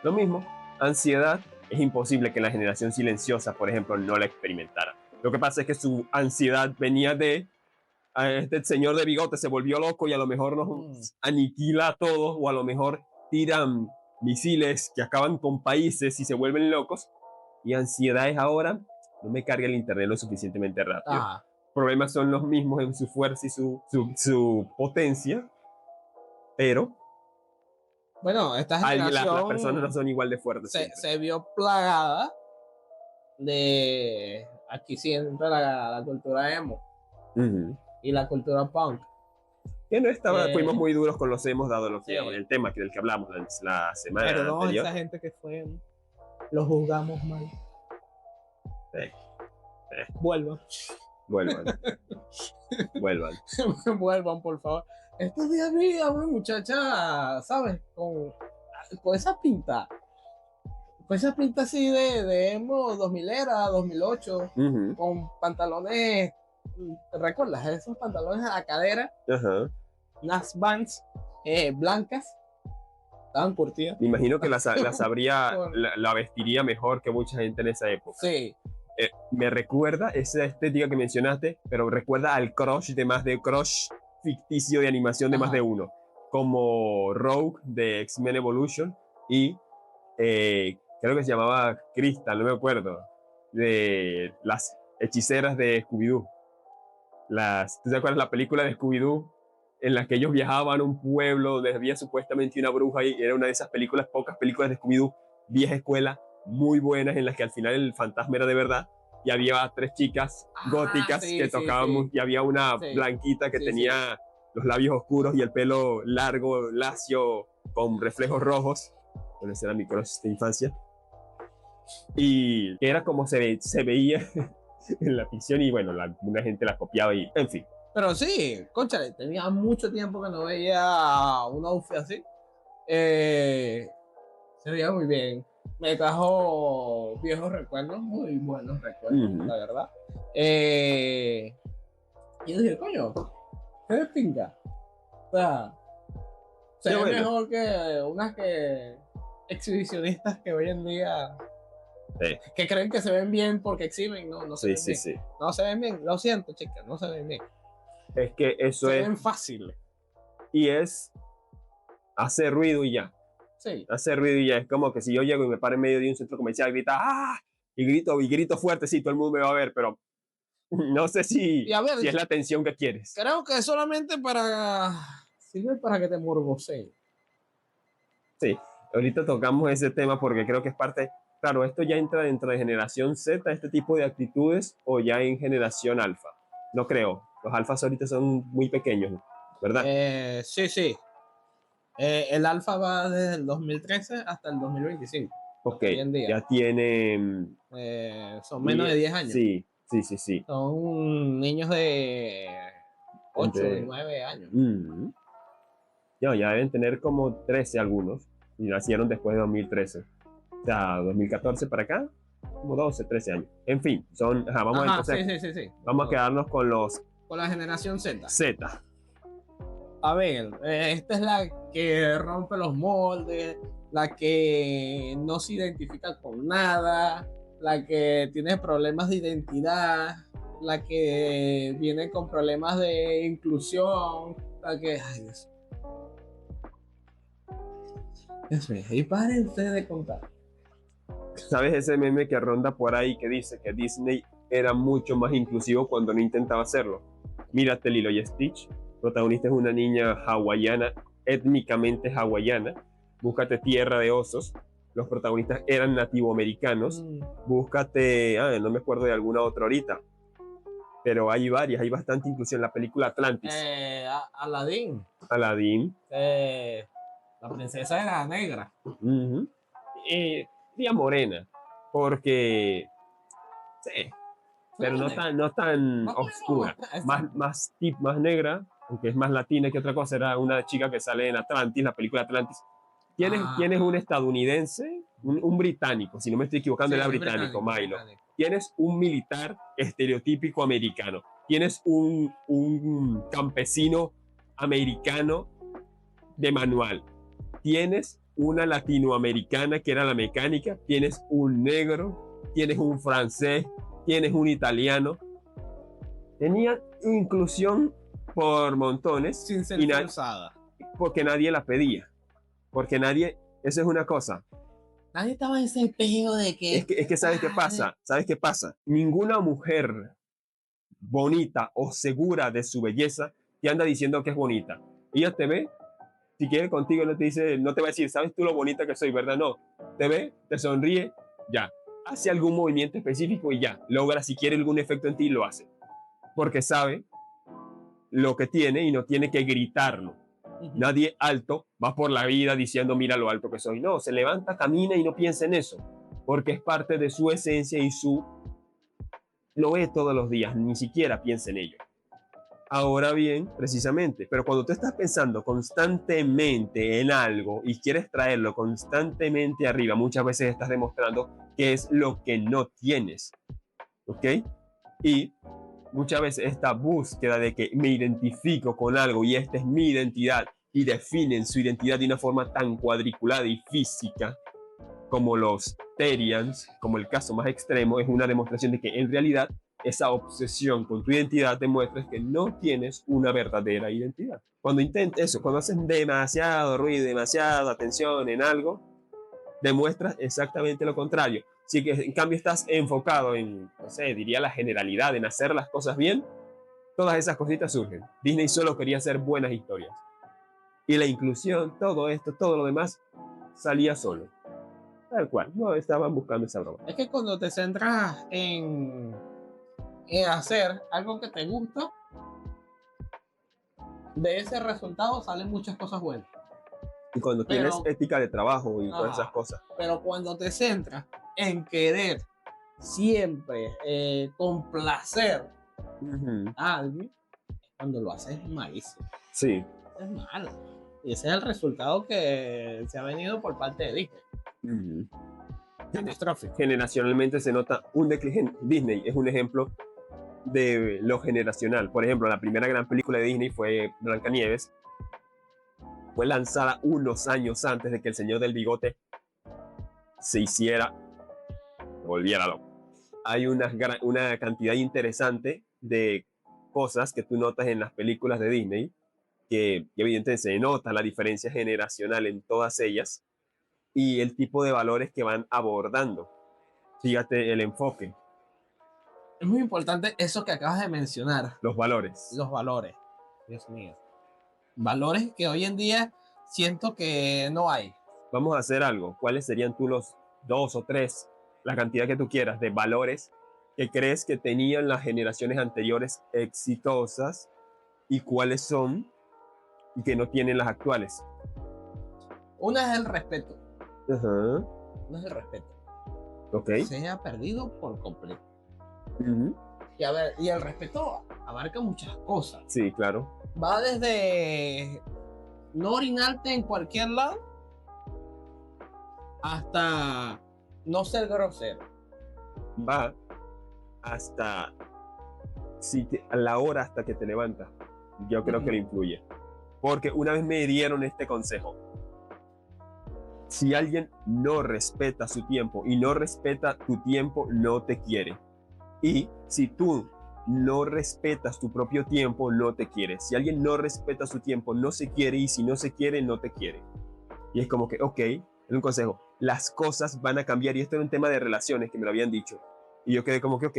Lo mismo, ansiedad. Es imposible que la generación silenciosa, por ejemplo, no la experimentara. Lo que pasa es que su ansiedad venía de este señor de bigote se volvió loco y a lo mejor nos aniquila a todos, o a lo mejor tiran misiles que acaban con países y se vuelven locos. Y ansiedad es ahora, no me carga el internet lo suficientemente rápido. Problemas son los mismos en su fuerza y su potencia, pero bueno, esta generación las personas no son igual de fuertes. Se vio plagada de, aquí sí entra la cultura emo y la cultura punk. Que no fuimos muy duros con los emos, dado el tema del que hablamos la semana anterior. Pero esa gente que fue emo, lo juzgamos mal. Vuelvan. Vuelvan, por favor. Estos días vi a una muchacha, ¿sabes? Con esa pinta. Con esa pinta así de emo 2000era, 2008. Con pantalones, ¿te recuerdas? Esos pantalones a la cadera. Unas Vans blancas. Estaban curtidas. Me imagino que la vestiría mejor que mucha gente en esa época. Sí. Me recuerda esa estética que mencionaste, pero recuerda al crush ficticio de animación de más de uno, como Rogue de X-Men Evolution y creo que se llamaba Crystal, no me acuerdo, de las hechiceras de Scooby-Doo. ¿Tú te acuerdas la película de Scooby-Doo en la que ellos viajaban a un pueblo donde había supuestamente una bruja y era una de esas pocas películas de Scooby-Doo, vieja escuela, muy buenas, en las que al final el fantasma era de verdad? Y había 3 chicas góticas que tocaban, y había una blanquita que tenía los labios oscuros y el pelo largo, lacio, con reflejos rojos. Bueno, ese era mi crush de infancia. Y era como se veía en la ficción y bueno, una gente la copiaba y en fin. Pero sí, cónchale, tenía mucho tiempo que no veía un outfit así. Eh, Se veía muy bien. Me trajo viejos recuerdos, muy buenos recuerdos, la verdad. Y yo dije, coño, ¿qué de pinga? O sea, se ve Bueno, mejor que unas que exhibicionistas que hoy en día que creen que se ven bien porque exhiben, no, no se sí, ven sí, bien. sí. No se ven bien, lo siento, chicas, no se ven bien. Es que eso Se es, ven fáciles. y es hacer ruido y ya. Sí. Hacer ruido y ya. Es como que si yo llego y me paro en medio de un centro comercial y grita, ¡ah! Y grito fuerte, sí, todo el mundo me va a ver, pero no sé Y a ver, si es la atención que quieres. creo que solamente para. Sirve para que te morboseen. Sí, ahorita tocamos ese tema porque creo que es parte, claro, esto ya entra dentro de generación Z, este tipo de actitudes, o ya en generación alfa. No creo, los alfas ahorita son muy pequeños, ¿verdad? Sí, sí. El alfa va desde el 2013 hasta el 2025. Ok, Hoy en día. ya tienen, Son menos de 10 años. sí, sí, sí, sí, Son niños de 8 y entre, 9 años. mm, no, ya deben tener como 13 algunos, y nacieron después de 2013. O sea, 2014 para acá, como 12, 13 años. En fin, vamos Ajá, entonces, sí, sí, sí, sí. vamos a quedarnos con los Con la generación Z. Z. A ver, esta es la que rompe los moldes, la que no se identifica con nada, la que tiene problemas de identidad, la que viene con problemas de inclusión, la que... Ay, Dios. Dios mío, y paren ustedes de contar. ¿Sabes ese meme que ronda por ahí que dice que Disney era mucho más inclusivo cuando no intentaba hacerlo? Mírate Lilo y Stitch, protagonista es una niña hawaiana, étnicamente hawaiana. Búscate Tierra de Osos, los protagonistas eran nativoamericanos. Búscate, no me acuerdo de alguna otra ahorita, pero hay varias, hay bastante inclusión. La película Atlantis, Aladdin, Aladdin, la princesa era negra. Día morena, porque sí, pero no tan No, oscura, exacto. más negra, aunque es más latina que otra cosa. Era una chica que sale en Atlantis, la película Atlantis. ¿Quién es un estadounidense? Un británico, si no me estoy equivocando, Sí, era es británico, Milo. británico. Tienes un militar estereotípico americano. Tienes un campesino americano de manual. Tienes una latinoamericana que era la mecánica. Tienes un negro. Tienes un francés. Tienes un italiano. Tenía inclusión por montones. Sin ser y forzada. porque nadie la pedía. Porque nadie, eso es una cosa. Nadie estaba en ese peo de que. Es que ¿sabes qué pasa? ¿Sabes qué pasa? Ninguna mujer bonita o segura de su belleza te anda diciendo que es bonita. Ella te ve, si quiere contigo, no te dice, no te va a decir, ¿sabes tú lo bonita que soy, verdad? No. Te ve, te sonríe, ya. Hace algún movimiento específico y ya. Logra, si quiere algún efecto en ti, lo hace. Porque sabe lo que tiene y no tiene que gritarlo. Nadie alto va por la vida diciendo, mira lo alto que soy. No, se levanta, camina y no piensa en eso, porque es parte de su esencia y lo ve todos los días, ni siquiera piensa en ello. Ahora bien, precisamente, pero cuando tú estás pensando constantemente en algo y quieres traerlo constantemente arriba, muchas veces estás demostrando que es lo que no tienes, ¿ok? Y muchas veces esta búsqueda de que me identifico con algo y esta es mi identidad y definen su identidad de una forma tan cuadriculada y física como los Terians, como el caso más extremo, es una demostración de que en realidad esa obsesión con tu identidad demuestra que no tienes una verdadera identidad. Cuando intentas eso, cuando haces demasiado ruido, demasiada atención en algo, demuestras exactamente lo contrario. Si que en cambio estás enfocado en, no sé, diría la generalidad, en hacer las cosas bien, todas esas cositas surgen. Disney solo quería hacer buenas historias. Y la inclusión, todo esto, todo lo demás, salía solo. Tal cual, no estaban buscando esa broma. Es que cuando te centras en hacer algo que te gusta, de ese resultado salen muchas cosas buenas. Y cuando tienes Pero, ética de trabajo y todas esas cosas. pero cuando te centras en querer siempre complacer Ujú. a alguien, cuando lo haces malísimo. Sí. Es malo. Y ese es el resultado que se ha venido por parte de Disney. Ujú. Catastrófico. Generacionalmente se nota un declive. Disney es un ejemplo de lo generacional. Por ejemplo, la primera gran película de Disney fue Blancanieves. Fue lanzada unos años antes de que El Señor del Bigote se volviera loco. Hay una cantidad interesante de cosas que tú notas en las películas de Disney, que evidentemente se nota la diferencia generacional en todas ellas y el tipo de valores que van abordando. Fíjate el enfoque, Es muy importante eso que acabas de mencionar, los valores. los valores. Dios mío. Valores que hoy en día siento que no hay. Vamos a hacer algo. ¿Cuáles serían tú los 2 o 3, la cantidad que tú quieras, de valores que crees que tenían las generaciones anteriores exitosas y cuáles son y que no tienen las actuales? Una es el respeto. Ajá. Una es el respeto. Ok. Se ha perdido por completo. Ujú. Y a ver, y el respeto abarca muchas cosas. Sí, claro. Va desde no orinarte en cualquier lado hasta no ser grosero. Va hasta a la hora hasta que te levantas. Yo creo que lo influye. Porque una vez me dieron este consejo. Si alguien no respeta su tiempo y no respeta tu tiempo, no te quiere. Y si tú no respetas tu propio tiempo, no te quiere. Si alguien no respeta su tiempo, no se quiere, y si no se quiere, no te quiere. Y es como que, ok, es un consejo. Las cosas van a cambiar. Y esto era un tema de relaciones que me lo habían dicho. Y yo quedé como que, ok,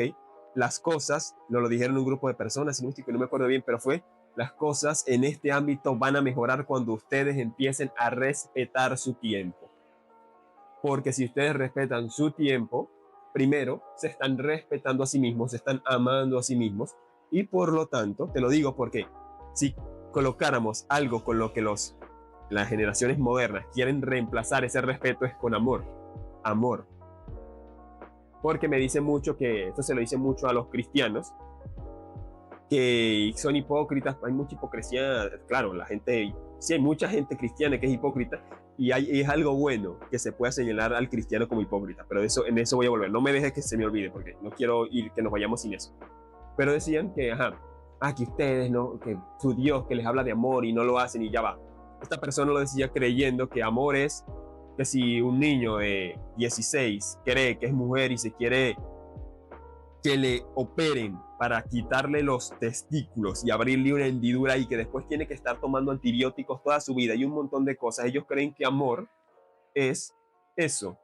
las cosas, nos lo dijeron un grupo de personas, no me acuerdo bien, pero fue, las cosas en este ámbito van a mejorar cuando ustedes empiecen a respetar su tiempo. Porque si ustedes respetan su tiempo, primero se están respetando a sí mismos, se están amando a sí mismos, y por lo tanto, te lo digo porque si colocáramos algo con lo que las generaciones modernas quieren reemplazar ese respeto, es con amor. Amor. Porque me dicen mucho que, esto se lo dicen mucho a los cristianos, que son hipócritas. Hay mucha hipocresía, claro, sí hay mucha gente cristiana que es hipócrita, y es algo bueno que se pueda señalar al cristiano como hipócrita, pero en eso voy a volver. No me dejes que se me olvide, porque no quiero que nos vayamos sin eso. Pero decían que, que ustedes, ¿no? Que su Dios que les habla de amor y no lo hacen, y ya va. Esta persona lo decía creyendo que amor es que si un niño de 16 cree que es mujer y se quiere que le operen para quitarle los testículos y abrirle una hendidura y que después tiene que estar tomando antibióticos toda su vida y un montón de cosas. Ellos creen que amor es eso,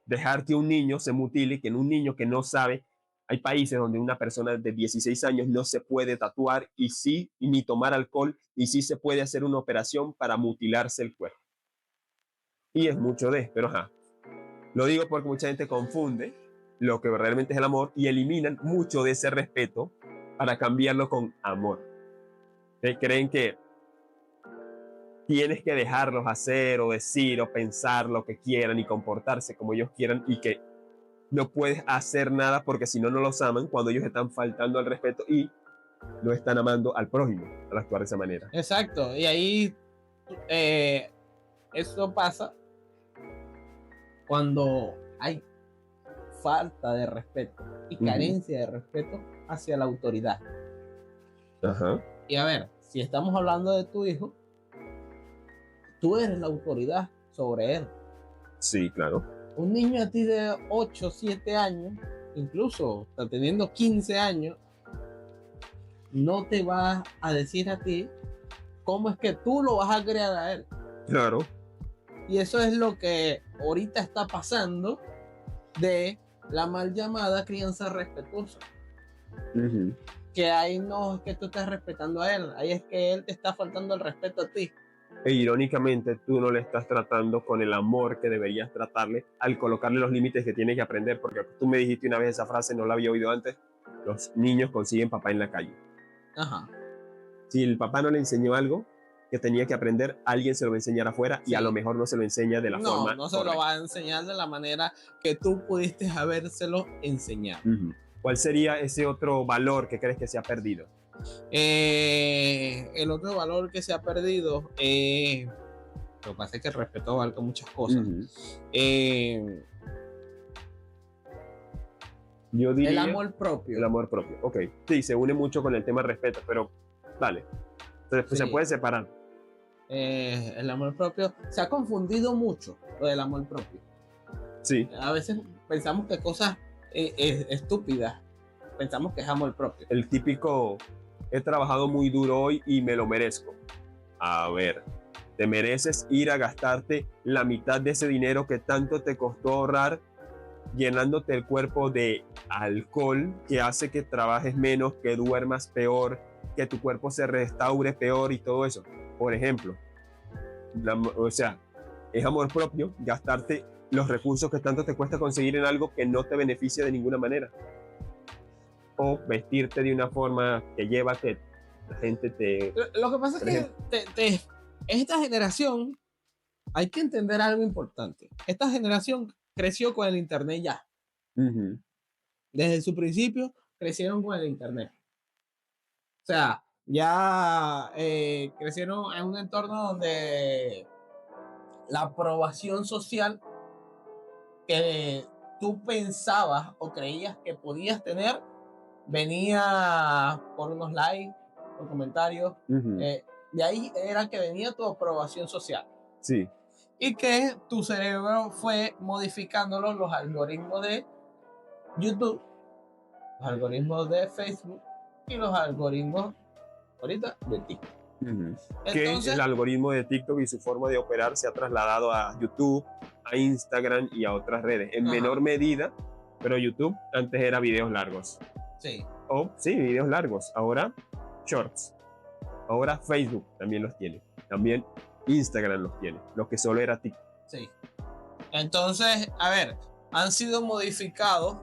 dejar que un niño se mutile, que en un niño que no sabe, hay países donde una persona de 16 años no se puede tatuar y sí, ni tomar alcohol, y sí se puede hacer una operación para mutilarse el cuerpo. Y es mucho pero lo digo porque mucha gente confunde lo que realmente es el amor y eliminan mucho de ese respeto para cambiarlo con amor. Creen que tienes que dejarlos hacer o decir o pensar lo que quieran y comportarse como ellos quieran, y que no puedes hacer nada porque si no, no los aman, cuando ellos están faltando al respeto y no están amando al prójimo al actuar de esa manera. Exacto. Y ahí eso pasa cuando hay falta de respeto y carencia de respeto hacia la autoridad. Ajá. Y a ver, si estamos hablando de tu hijo, tú eres la autoridad sobre él. Sí, claro. Un niño a ti de 8, 7 años, incluso está teniendo 15 años, no te va a decir a ti cómo es que tú lo vas a crear a él. Claro. Y eso es lo que ahorita está pasando de la mal llamada crianza respetuosa. Que ahí no es que tú estés respetando a él, ahí es que él te está faltando el respeto a ti. E irónicamente tú no le estás tratando con el amor que deberías tratarle al colocarle los límites que tiene que aprender, porque tú me dijiste una vez esa frase, no la había oído antes: los niños consiguen papá en la calle. Ajá. Si el papá no le enseñó algo, que tenía que aprender, alguien se lo va a enseñar afuera y Sí. a lo mejor no se lo enseña de la forma No se lo correcta. va a enseñar de la manera que tú pudiste habérselo enseñado. ¿Cuál sería ese otro valor que crees que se ha perdido? El otro valor que se ha perdido, lo que pasa es que el respeto abarca muchas cosas. Yo diría El amor propio. El amor propio, ok. Sí, se une mucho con el tema respeto, pero dale. Entonces, Sí. se puede separar. El amor propio. Se ha confundido mucho lo del amor propio. Sí. A veces pensamos que cosas estúpidas, pensamos que es amor propio. El típico, he trabajado muy duro hoy y me lo merezco. A ver, te mereces ir a gastarte la mitad de ese dinero que tanto te costó ahorrar, llenándote el cuerpo de alcohol que hace que trabajes menos, que duermas peor, que tu cuerpo se restaure peor y todo eso. Por ejemplo, o sea, es amor propio gastarte los recursos que tanto te cuesta conseguir en algo que no te beneficia de ninguna manera. O vestirte de una forma que lleva que la gente te... Lo que pasa es que esta generación, hay que entender algo importante. Esta generación creció con el internet ya. Desde su principio crecieron con el internet. O sea, ya crecieron en un entorno donde la aprobación social que tú pensabas o creías que podías tener venía por unos likes, por comentarios. De ahí era que venía tu aprobación social. Sí. Y que tu cerebro fue modificándolo, los algoritmos de YouTube, los algoritmos de Facebook y los algoritmos ahorita de TikTok. Entonces, que el algoritmo de TikTok y su forma de operar se ha trasladado a YouTube, a Instagram y a otras redes en menor medida, pero YouTube antes era videos largos. Sí. Sí, videos largos. Ahora shorts. Ahora Facebook también los tiene. También Instagram los tiene. Lo que solo era TikTok. Sí. Entonces, a ver, han sido modificados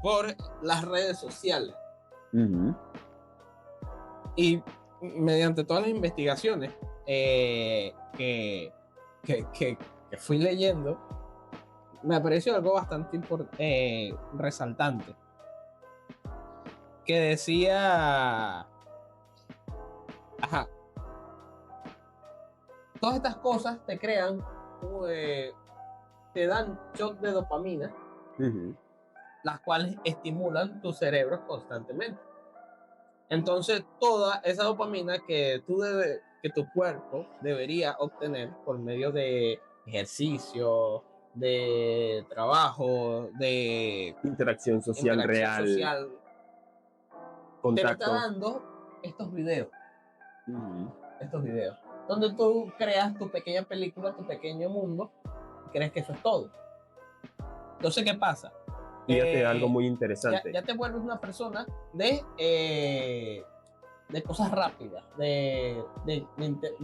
por las redes sociales. Y mediante todas las investigaciones que fui leyendo, me pareció algo bastante resaltante. Que decía, todas estas cosas te crean, te dan shock de dopamina, las cuales estimulan tu cerebro constantemente. Entonces, toda esa dopamina que tu cuerpo debería obtener por medio de ejercicio, de trabajo, de interacción social real, te lo está dando estos videos. Estos videos, donde tú creas tu pequeña película, tu pequeño mundo, y crees que eso es todo. Entonces, ¿qué pasa? Fíjate algo muy interesante. Ya te vuelves una persona de cosas rápidas, de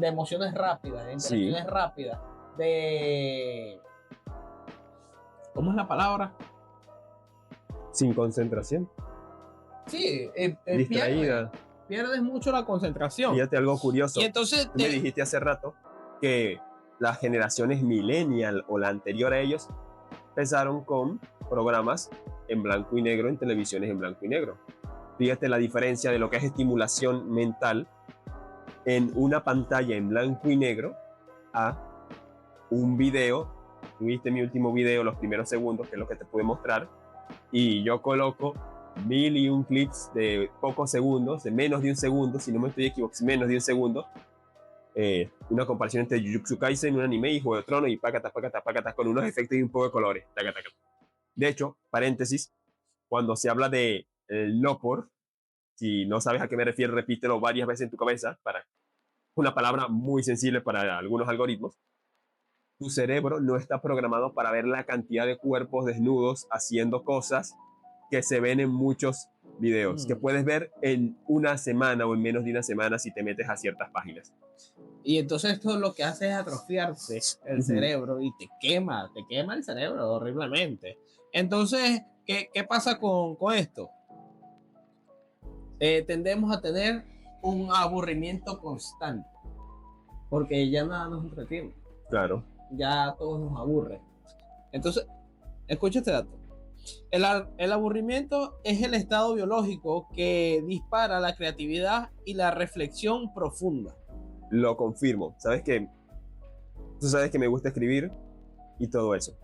emociones rápidas, de interacciones rápidas, de... ¿Cómo es la palabra? Sin concentración. Sí, distraída. Pierdes mucho la concentración. Fíjate algo curioso. Y entonces me dijiste hace rato que las generaciones millennial o la anterior a ellos empezaron con programas en blanco y negro, en televisiones en blanco y negro. Fíjate la diferencia de lo que es estimulación mental en una pantalla en blanco y negro a un video. Tuviste mi último video, los primeros segundos, que es lo que te pude mostrar, y yo coloco 1001 clips de pocos segundos, de menos de un segundo, si no me estoy equivocando, menos de un segundo, una comparación entre Jujutsu Kaisen, un anime y Juego de Tronos, y pácatas, con unos efectos y un poco de colores. De hecho, paréntesis, cuando se habla de no por, si no sabes a qué me refiero, repítelo varias veces en tu cabeza, para una palabra muy sensible para algunos algoritmos. Tu cerebro no está programado para ver la cantidad de cuerpos desnudos haciendo cosas que se ven en muchos videos, que puedes ver en una semana o en menos de una semana si te metes a ciertas páginas. Y entonces esto lo que hace es atrofiarse el cerebro y te quema el cerebro horriblemente. Entonces, ¿qué pasa con esto? Tendemos a tener un aburrimiento constante. porque ya nada nos entretiene, Claro. ya todos nos aburre. Entonces, escucha este dato. El aburrimiento es el estado biológico que dispara la creatividad y la reflexión profunda. Lo confirmo. Tú sabes que me gusta escribir y todo eso.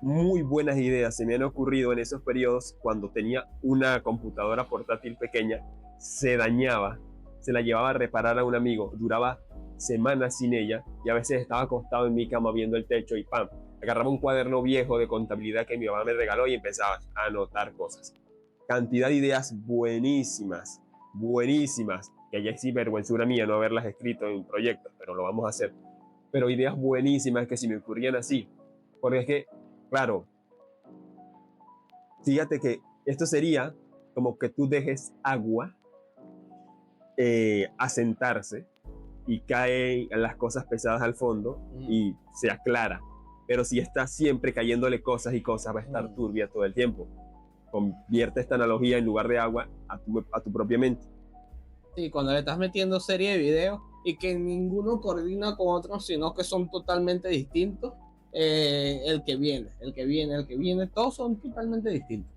Muy buenas ideas se me han ocurrido en esos periodos cuando tenía una computadora portátil pequeña, se dañaba, se la llevaba a reparar a un amigo, duraba semanas sin ella y a veces estaba acostado en mi cama viendo el techo y ¡pam! Agarraba un cuaderno viejo de contabilidad que mi mamá me regaló y empezaba a anotar cosas. Cantidad de ideas buenísimas, buenísimas, que ya es sinvergüenzura mía no haberlas escrito en proyectos, pero lo vamos a hacer. Pero ideas buenísimas que si me ocurrían así, porque es que, claro, fíjate que esto sería como que tú dejes agua asentarse y caen las cosas pesadas al fondo y se aclara. Pero si está siempre cayéndole cosas y cosas, va a estar turbia todo el tiempo. Convierte esta analogía en lugar de agua a tu propia mente. Sí, cuando le estás metiendo serie de videos y que ninguno coordina con otro, sino que son totalmente distintos, el que viene, todos son totalmente distintos.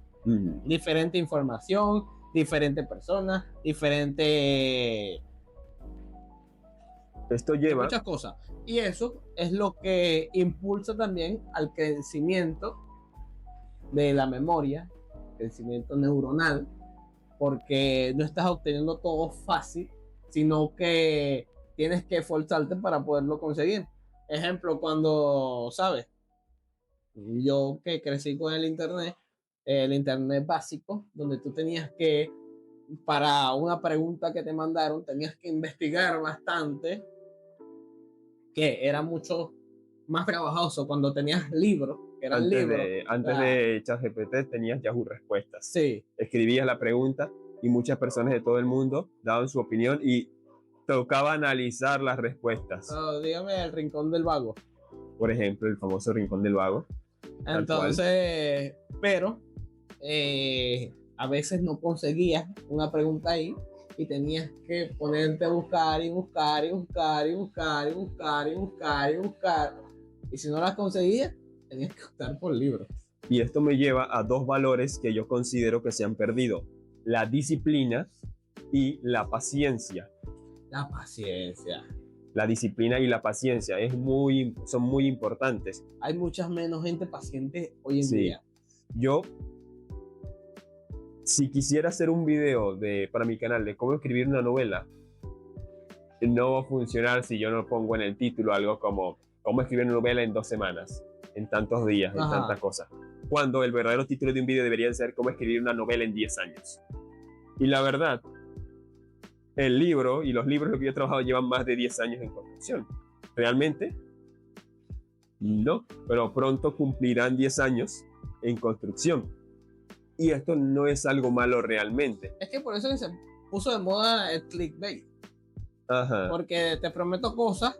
Diferente información, diferente persona, diferente... Esto lleva... muchas cosas. Y eso es lo que impulsa también al crecimiento de la memoria, crecimiento neuronal, porque no estás obteniendo todo fácil, sino que tienes que esforzarte para poderlo conseguir. Ejemplo, cuando, ¿sabes? Yo que crecí con el internet básico, donde tú tenías que, para una pregunta que te mandaron, tenías que investigar bastante, que era mucho más trabajoso cuando tenías libros, que eran libros. Antes de ChatGPT tenías Yahoo Respuestas. Sí. Escribías la pregunta y muchas personas de todo el mundo daban su opinión y tocaba analizar las respuestas. Dígame el Rincón del Vago. Por ejemplo, el famoso Rincón del Vago. Entonces, pero a veces no conseguías una pregunta ahí y tenías que ponerte a buscar y buscar y buscar y buscar y buscar y buscar y buscar. Y si no las conseguías, tenías que optar por libros. Y esto me lleva a dos valores que yo considero que se han perdido: la disciplina y la paciencia. La paciencia. La disciplina y la paciencia son muy importantes. Hay mucha menos gente paciente hoy en día. Yo, si quisiera hacer un video para mi canal de cómo escribir una novela, no va a funcionar si yo no pongo en el título algo como cómo escribir una novela en 2 semanas, en tantos días, en tantas cosas. Cuando el verdadero título de un video debería ser cómo escribir una novela en 10 años. Y la verdad, el libro y los libros que yo he trabajado llevan más de 10 años en construcción. ¿Realmente? No, pero pronto cumplirán 10 años en construcción. Y esto no es algo malo realmente. Es que por eso que se puso de moda el clickbait. Ajá. Porque te prometo cosas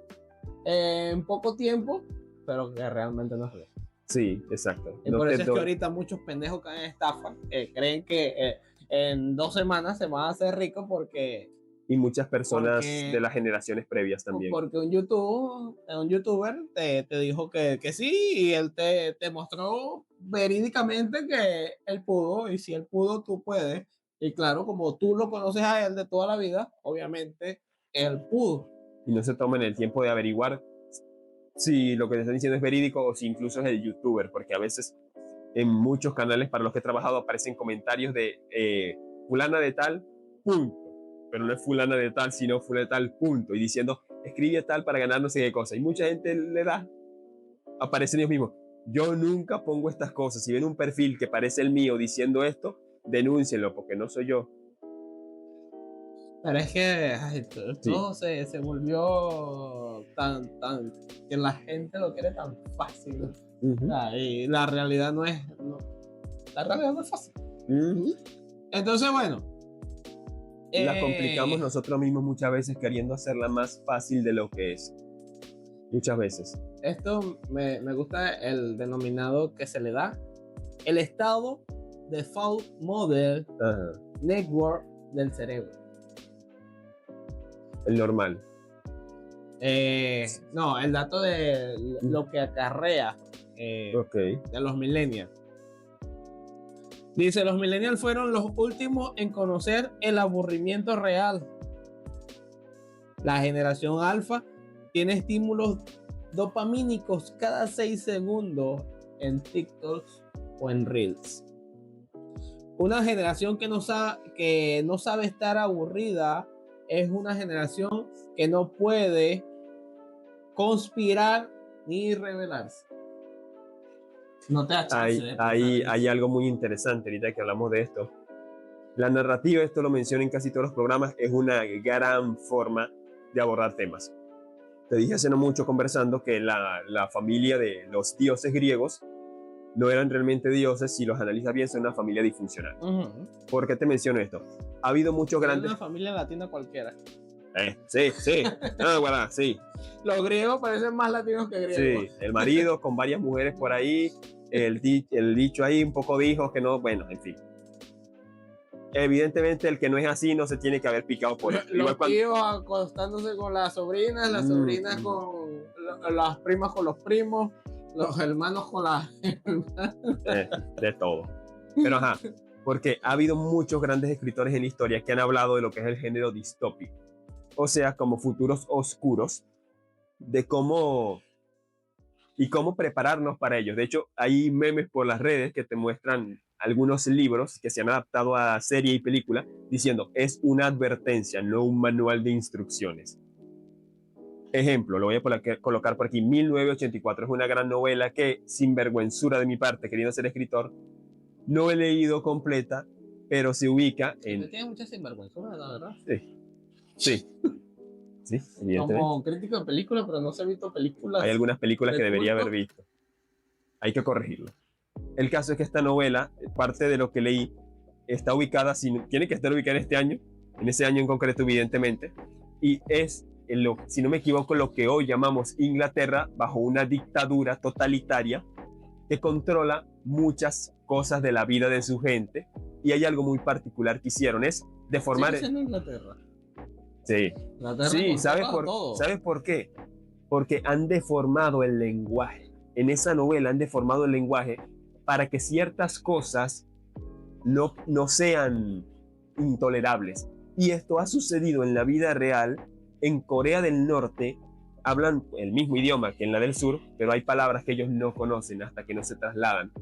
en poco tiempo, pero que realmente no es real. Sí, exacto. Y por eso es que ahorita muchos pendejos caen en estafa, creen que en 2 semanas se van a hacer ricos porque... Y muchas personas de las generaciones previas también. Porque un youtuber te dijo que sí, y él te mostró verídicamente que él pudo, y si él pudo, tú puedes. Y claro, como tú lo conoces a él de toda la vida, obviamente él pudo. Y no se toman el tiempo de averiguar si lo que te están diciendo es verídico o si incluso es el youtuber, porque a veces en muchos canales para los que he trabajado aparecen comentarios de fulana de tal, punto. Pero no es fulana de tal, sino fulana de tal, punto. Y diciendo, escribe tal para ganar no sé qué cosa. Y mucha gente le da, aparecen ellos mismos. Yo nunca pongo estas cosas. Si ven un perfil que parece el mío diciendo esto, denúncienlo, porque no soy yo. Pero es que todo se volvió tan, que la gente lo quiere tan fácil. Y la realidad no es fácil. Entonces, bueno. La complicamos nosotros mismos muchas veces queriendo hacerla más fácil de lo que es. Muchas veces. Esto me gusta el denominado que se le da. El estado default model network del cerebro. El normal. No, el dato de lo que acarrea Ok. de los millennials. Dice, los millennials fueron los últimos en conocer el aburrimiento real. La generación alfa tiene estímulos dopamínicos cada 6 segundos en TikTok o en Reels. Una generación que no sabe estar aburrida es una generación que no puede conspirar ni rebelarse. No te da chance, Hay algo muy interesante ahorita que hablamos de esto. La narrativa, esto lo menciono en casi todos los programas, es una gran forma de abordar temas. Te dije hace no mucho conversando que la familia de los dioses griegos no eran realmente dioses, si los analizas bien, son una familia disfuncional. ¿Por qué te menciono esto? Ha habido muchos grandes... Una familia latina cualquiera. Sí. Voilà, sí. Los griegos parecen más latinos que griegos. Sí, el marido con varias mujeres por ahí, el dicho ahí, un poco de hijos que no, bueno, en fin. Evidentemente el que no es así no se tiene que haber picado por él. Los tíos acostándose con las sobrinas, sobrinas con las primas con los primos, los hermanos con las hermanas. De todo. Pero ajá, porque ha habido muchos grandes escritores en la historia que han hablado de lo que es el género distópico. O sea, como futuros oscuros de cómo prepararnos para ellos. De hecho, hay memes por las redes que te muestran algunos libros que se han adaptado a serie y película diciendo, es una advertencia, no un manual de instrucciones. Ejemplo, lo voy a colocar por aquí, 1984 es una gran novela que, sin vergüenzura de mi parte, queriendo ser escritor, no he leído completa, pero se ubica en... Usted tiene mucha sinvergüenzura, la verdad. Sí, evidentemente. Como crítico de películas, pero no se ha visto películas. Hay algunas películas que debería haber visto. Hay que corregirlo. El caso es que esta novela, parte de lo que leí, está ubicada, tiene que estar ubicada en ese año en concreto, evidentemente, y es, si no me equivoco, lo que hoy llamamos Inglaterra, bajo una dictadura totalitaria que controla muchas cosas de la vida de su gente, y hay algo muy particular que hicieron, es deformar... ¿Sí en Inglaterra? Sí. Sí, ¿sabes por qué? Porque han deformado el lenguaje. En esa novela han deformado el lenguaje para que ciertas cosas no sean intolerables. Y esto ha sucedido en la vida real. En Corea del Norte hablan el mismo idioma que en la del sur, pero hay palabras que ellos no conocen hasta que no se trasladan.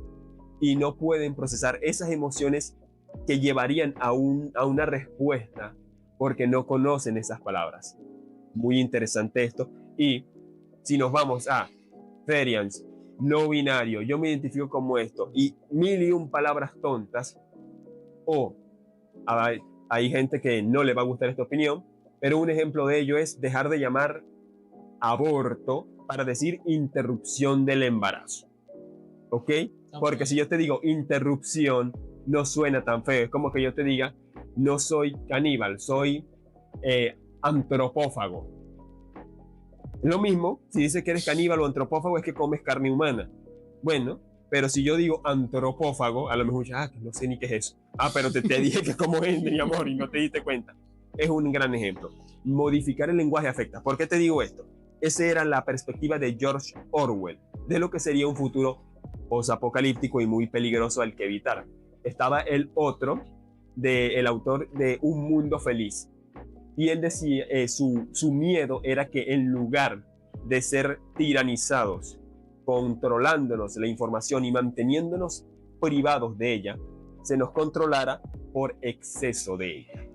Y no pueden procesar esas emociones que llevarían a una respuesta porque no conocen esas palabras. Muy interesante esto. Y si nos vamos a Ferians, no binario, yo me identifico como esto, y 1001 palabras tontas, o hay gente que no le va a gustar esta opinión, pero un ejemplo de ello es dejar de llamar aborto para decir interrupción del embarazo. ¿Ok? Porque si yo te digo interrupción, no suena tan feo. Es como que yo te diga, no soy caníbal, soy antropófago. Lo mismo, si dices que eres caníbal o antropófago, es que comes carne humana. Bueno, pero si yo digo antropófago, a lo mejor no sé ni qué es eso. Pero te dije que como gente, mi amor, y no te diste cuenta. Es un gran ejemplo. Modificar el lenguaje afecta. ¿Por qué te digo esto? Esa era la perspectiva de George Orwell, de lo que sería un futuro posapocalíptico y muy peligroso al que evitar. Estaba el otro, el autor de Un Mundo Feliz. Y él decía, su miedo era que en lugar de ser tiranizados, controlándonos la información y manteniéndonos privados de ella, se nos controlara por exceso de ella.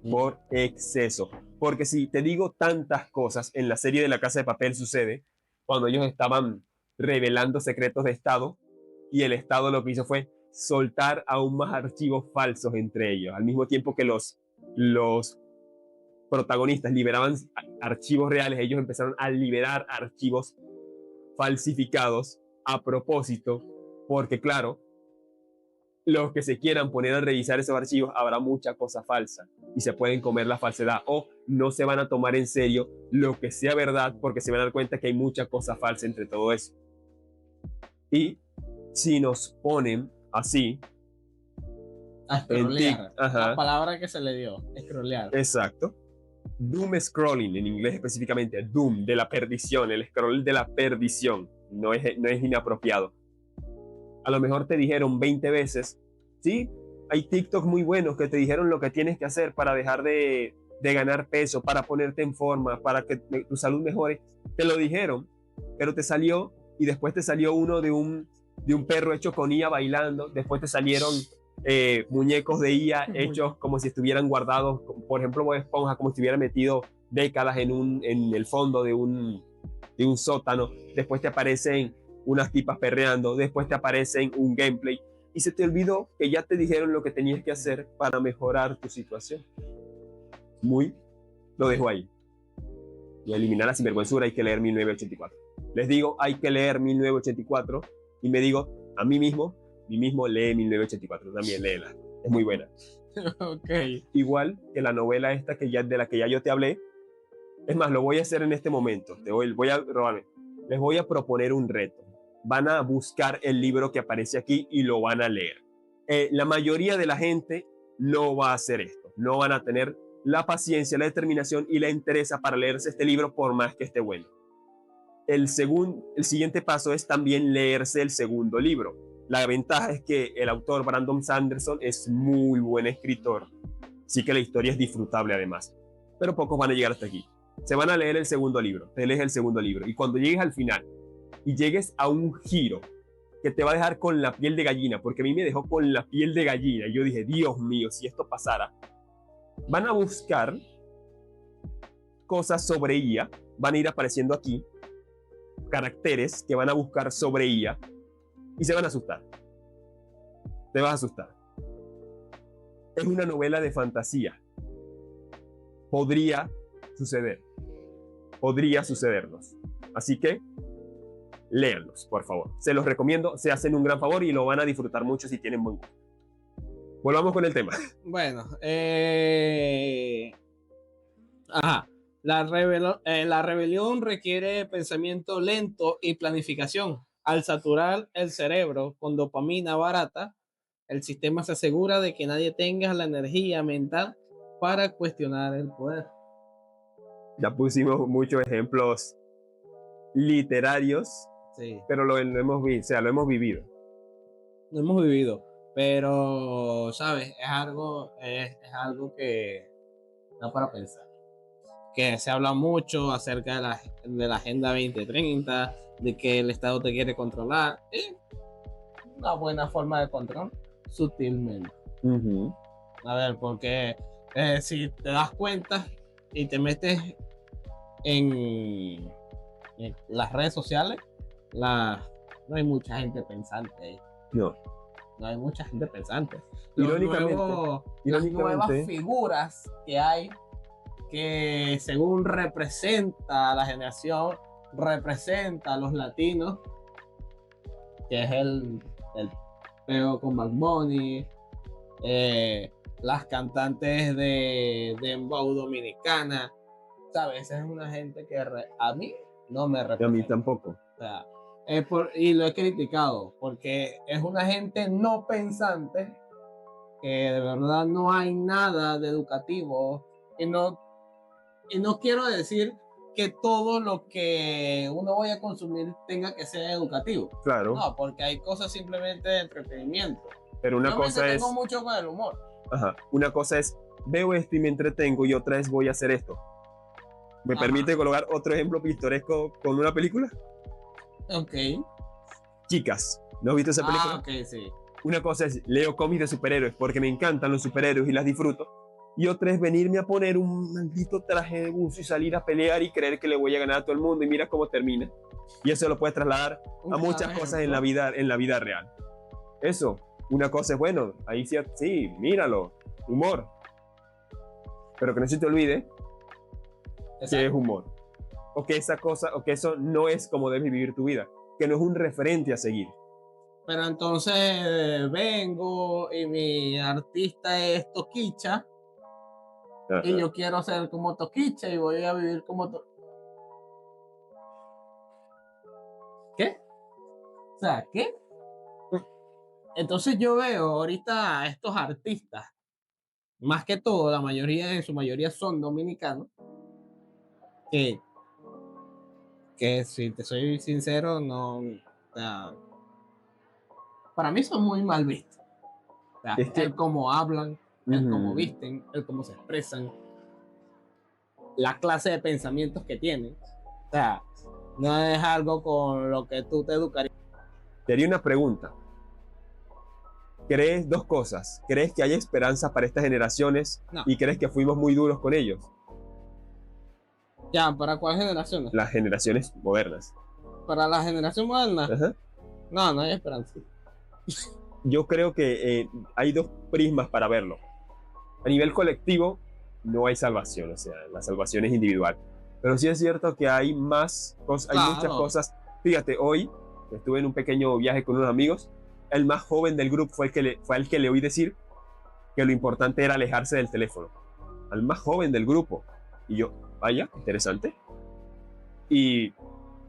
Por exceso. Porque si te digo tantas cosas, en la serie de La Casa de Papel sucede, cuando ellos estaban revelando secretos de Estado, y el Estado lo que hizo fue soltar aún más archivos falsos entre ellos, al mismo tiempo que los protagonistas liberaban archivos reales, ellos empezaron a liberar archivos falsificados a propósito, porque claro, los que se quieran poner a revisar esos archivos, habrá mucha cosa falsa y se pueden comer la falsedad, o no se van a tomar en serio lo que sea verdad porque se van a dar cuenta que hay mucha cosa falsa entre todo eso. Y si nos ponen así a scrollear, la palabra que se le dio, scrollear. Exacto. Doom scrolling, en inglés específicamente, doom, de la perdición, el scroll de la perdición, no es inapropiado. A lo mejor te dijeron 20 veces, ¿sí? Hay TikTok muy buenos que te dijeron lo que tienes que hacer para dejar de ganar peso, para ponerte en forma, para que tu salud mejore. Te lo dijeron, pero te salió, y después te salió uno de un perro hecho con IA bailando, después te salieron muñecos de IA hechos como si estuvieran guardados, por ejemplo, Bob Esponja, como si estuviera metido décadas en el fondo de un sótano, después te aparecen unas tipas perreando, después te aparecen un gameplay, y se te olvidó que ya te dijeron lo que tenías que hacer para mejorar tu situación. Lo dejo ahí. Y eliminar la sinvergüenzura hay que leer 1984. Les digo, hay que leer 1984, y me digo a mí mismo lee 1984, también léela, es muy buena. Okay. Igual que la novela esta de la que ya yo te hablé. Es más, lo voy a hacer en este momento. Les voy a proponer un reto. Van a buscar el libro que aparece aquí y lo van a leer. La mayoría de la gente no va a hacer esto. No van a tener la paciencia, la determinación y la interés para leerse este libro por más que esté bueno. El siguiente paso es también leerse el segundo libro. La ventaja es que el autor Brandon Sanderson es muy buen escritor, así que la historia es disfrutable además. Pero pocos van a llegar hasta aquí. Se van a leer el segundo libro, te lees el segundo libro, y cuando llegues al final y llegues a un giro que te va a dejar con la piel de gallina, porque a mí me dejó con la piel de gallina, y yo dije, Dios mío, si esto pasara, van a buscar cosas sobre IA, van a ir apareciendo aquí caracteres que van a buscar sobre IA, y se van a asustar. Te vas a asustar. Es una novela de fantasía. Podría sucedernos. Así que léanlos, por favor. Se los recomiendo, se hacen un gran favor y lo van a disfrutar mucho si tienen buen gusto. Volvamos con el tema. Bueno, la rebelión requiere pensamiento lento y planificación. Al saturar el cerebro con dopamina barata, el sistema se asegura de que nadie tenga la energía mental para cuestionar el poder. Ya pusimos muchos ejemplos literarios, Sí, pero lo hemos vivido. lo hemos vivido, pero, ¿sabes? Es algo que da para pensar. Que se habla mucho acerca de la Agenda 2030, de que el Estado te quiere controlar. Y una buena forma de control, sutilmente. A ver, porque si te das cuenta y te metes en las redes sociales, no hay mucha gente pensante ahí. No hay mucha gente pensante. Las nuevas figuras que hay, que según representa a la generación, representa a los latinos, que es el peo con Bad Bunny, las cantantes de Dembow dominicana, ¿sabes? Esa es una gente que a mí no me representa. A mí tampoco. O sea, y lo he criticado, porque es una gente no pensante, que de verdad no hay nada de educativo, y no quiero decir que todo lo que uno vaya a consumir tenga que ser educativo. Claro. No, porque hay cosas simplemente de entretenimiento. Pero una cosa es... Yo me mucho con el humor. Ajá. Una cosa es, veo esto y me entretengo, y otra es, voy a hacer esto. ¿Me permite colocar otro ejemplo pintoresco con una película? Ok. Chicas. ¿No has visto esa película? Ok, sí. Una cosa es, leo cómics de superhéroes porque me encantan los superhéroes y las disfruto. Y otra es venirme a poner un maldito traje de buzo y salir a pelear y creer que le voy a ganar a todo el mundo, y mira cómo termina. Y eso lo puedes trasladar a muchas cosas en la vida real. Eso, una cosa es, bueno, ahí sí, míralo, humor. Pero que no se te olvide que es humor. O que esa cosa, o que eso no es como debes vivir tu vida. Que no es un referente a seguir. Pero entonces vengo y mi artista es Toquicha. Ajá. Y yo quiero ser como Toquicha y voy a vivir como ¿Qué? O sea, ¿qué? Entonces yo veo ahorita a estos artistas, más que todo, en su mayoría son dominicanos, que, que si te soy sincero, no, o sea, para mí son muy mal vistos. O sea, Es que, el cómo hablan, el cómo ujú, visten, el cómo se expresan, la clase de pensamientos que tienen. O sea, no es algo con lo que tú te educarías. te haría una pregunta. ¿Crees dos cosas? ¿Crees que hay esperanza para estas generaciones No. y crees que fuimos muy duros con ellos? Ya, ¿para cuál generación? Las generaciones modernas. Para la generación moderna. Ajá. No, no hay esperanza. Yo creo que hay dos prismas para verlo. A nivel colectivo, no hay salvación, o sea, la salvación es individual. Pero sí es cierto que hay más cosas, hay muchas Claro. cosas. Fíjate, hoy estuve en un pequeño viaje con unos amigos. El más joven del grupo fue el que le oí decir que lo importante era alejarse del teléfono. Al más joven del grupo. Y yo, vaya, interesante. Y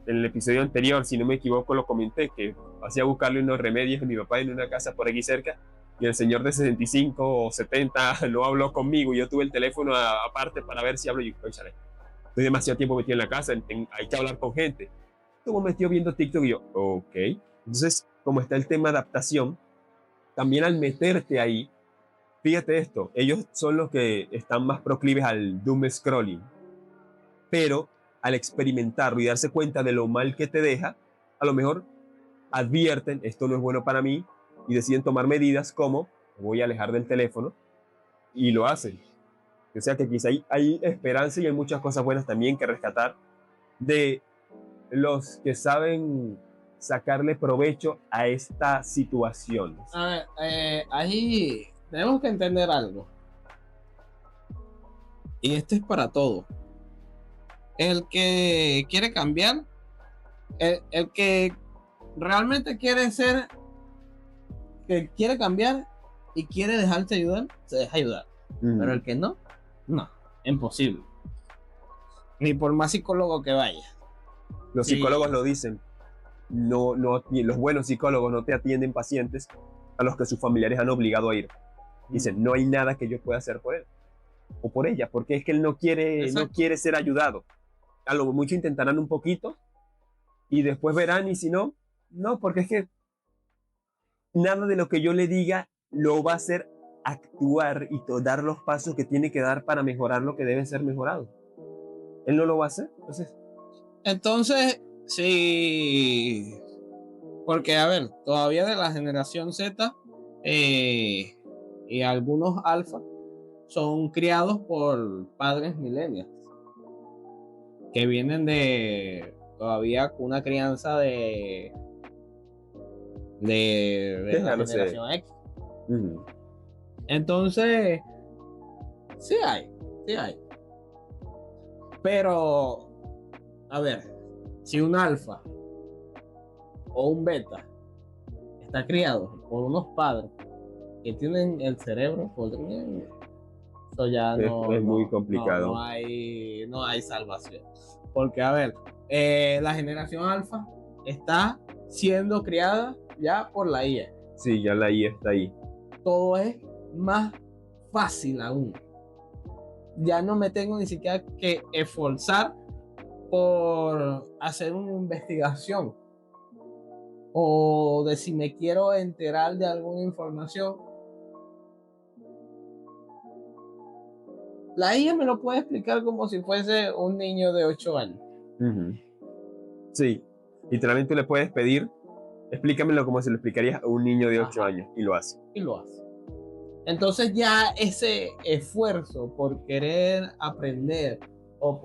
en el episodio anterior, si no me equivoco, lo comenté, que hacía buscarle unos remedios a mi papá en una casa por aquí cerca, y el señor de 65 o 70 no habló conmigo, y yo tuve el teléfono aparte para ver si hablo, y yo, estoy demasiado tiempo metido en la casa, hay que hablar con gente. Estuvo metido viendo TikTok y yo, ok. Entonces, como está el tema de adaptación, también al meterte ahí, fíjate esto, ellos son los que están más proclives al doom scrolling, pero al experimentarlo y darse cuenta de lo mal que te deja, a lo mejor advierten, esto no es bueno para mí, y deciden tomar medidas como, me voy a alejar del teléfono, y lo hacen. O sea que quizá hay esperanza y hay muchas cosas buenas también que rescatar de los que saben sacarle provecho a esta situación. A ver, ahí tenemos que entender algo. Y esto es para todo. El que quiere cambiar, el que realmente quiere ser, que quiere cambiar y quiere dejarse ayudar, se deja ayudar. Pero el que no, no, imposible. Ni por más psicólogo que vaya. Los Sí. psicólogos lo dicen. Los buenos psicólogos no te atienden pacientes a los que sus familiares han obligado a ir. Dicen, no hay nada que yo pueda hacer por él o por ella, porque es que él no quiere ser ayudado. A lo mucho intentarán un poquito y después verán, y si no, no, porque es que nada de lo que yo le diga lo va a hacer actuar y dar los pasos que tiene que dar para mejorar lo que debe ser mejorado. Él no lo va a hacer. Entonces, sí, porque a ver, todavía de la generación Z y algunos alfa son criados por padres millennials que vienen de todavía una crianza de la No sé. generación X. Entonces, sí hay. Pero, a ver, si un alfa o un beta está criado por unos padres que tienen el cerebro podrido, eso ya no es muy complicado. No hay salvación. Porque, a ver, la generación alfa está siendo criada ya por la IA. Sí, ya la IA está ahí. Todo es más fácil aún. Ya no me tengo ni siquiera que esforzar por hacer una investigación o de si me quiero enterar de alguna información. La IA me lo puede explicar como si fuese un niño de 8 años. Sí, literalmente le puedes pedir, explícamelo como se lo explicarías a un niño de 8 años, y lo hace. Entonces ya ese esfuerzo por querer aprender o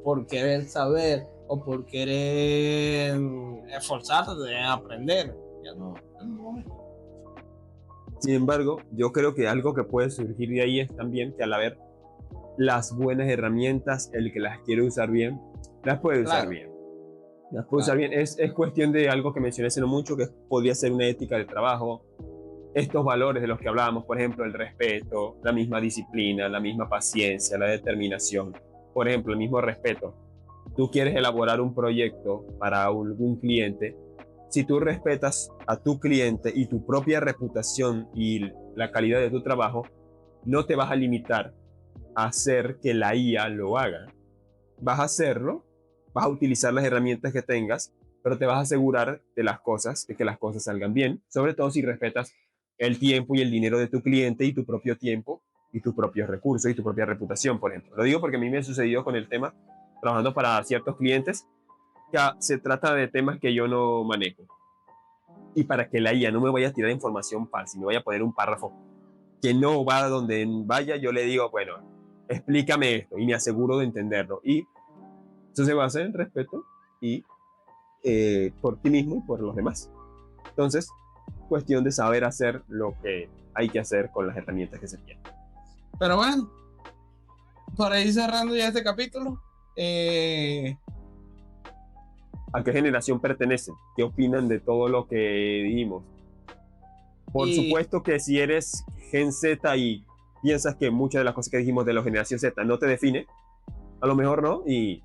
por querer saber o por querer esforzarte de aprender, ya no. Sin embargo, yo creo que algo que puede surgir de ahí es también que al haber las buenas herramientas, el que las quiere usar bien, las puede usar bien. Las puede usar bien. Es cuestión de algo que mencioné hace no mucho, que podría ser una ética de trabajo. Estos valores de los que hablábamos, por ejemplo, el respeto, la misma disciplina, la misma paciencia, la determinación. Por ejemplo, el mismo respeto. Tú quieres elaborar un proyecto para algún cliente. Si tú respetas a tu cliente y tu propia reputación y la calidad de tu trabajo, no te vas a limitar a hacer que la IA lo haga. vas a hacerlo, vas a utilizar las herramientas que tengas, pero te vas a asegurar de que las cosas salgan bien, sobre todo si respetas el tiempo y el dinero de tu cliente y tu propio tiempo y tus propios recursos y tu propia reputación, por ejemplo. Lo digo porque a mí me ha sucedido con el tema, trabajando para ciertos clientes, que se trata de temas que yo no manejo. Y para que la IA no me vaya a tirar información falsa y me vaya a poner un párrafo que no va a donde vaya, yo le digo, bueno, explícame esto y me aseguro de entenderlo. Y eso se basa en respeto y por ti mismo y por los demás. Entonces, cuestión de saber hacer lo que hay que hacer con las herramientas que se tienen. Pero bueno, para ir cerrando ya este capítulo, ¿a qué generación pertenecen? ¿Qué opinan de todo lo que dijimos? Por supuesto que si eres Gen Z y piensas que muchas de las cosas que dijimos de la generación Z no te define, a lo mejor no, y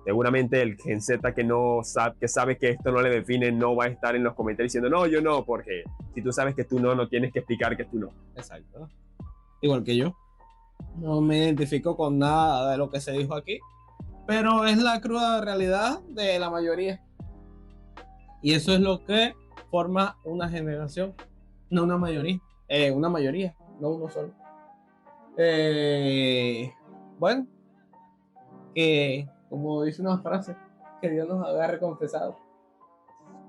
seguramente el Gen Z que sabe que esto no le define no va a estar en los comentarios diciendo no, yo no, porque si tú sabes que tú no tienes que explicar que tú no. Exacto. Igual que yo. No me identifico con nada de lo que se dijo aquí, pero es la cruda realidad de la mayoría. Y eso es lo que forma una generación, no una mayoría, no uno solo. Bueno, como dice una frase, que Dios nos agarre confesados.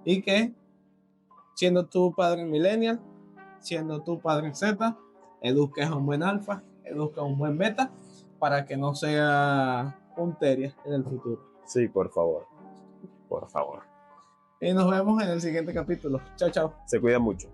Y que, siendo tú padre millennial, siendo tú padre Z, eduques a un buen alfa, educa a un buen beta, para que no sea un teria en el futuro. Sí, por favor. Por favor. Y nos vemos en el siguiente capítulo. Chao, chao. Se cuida mucho.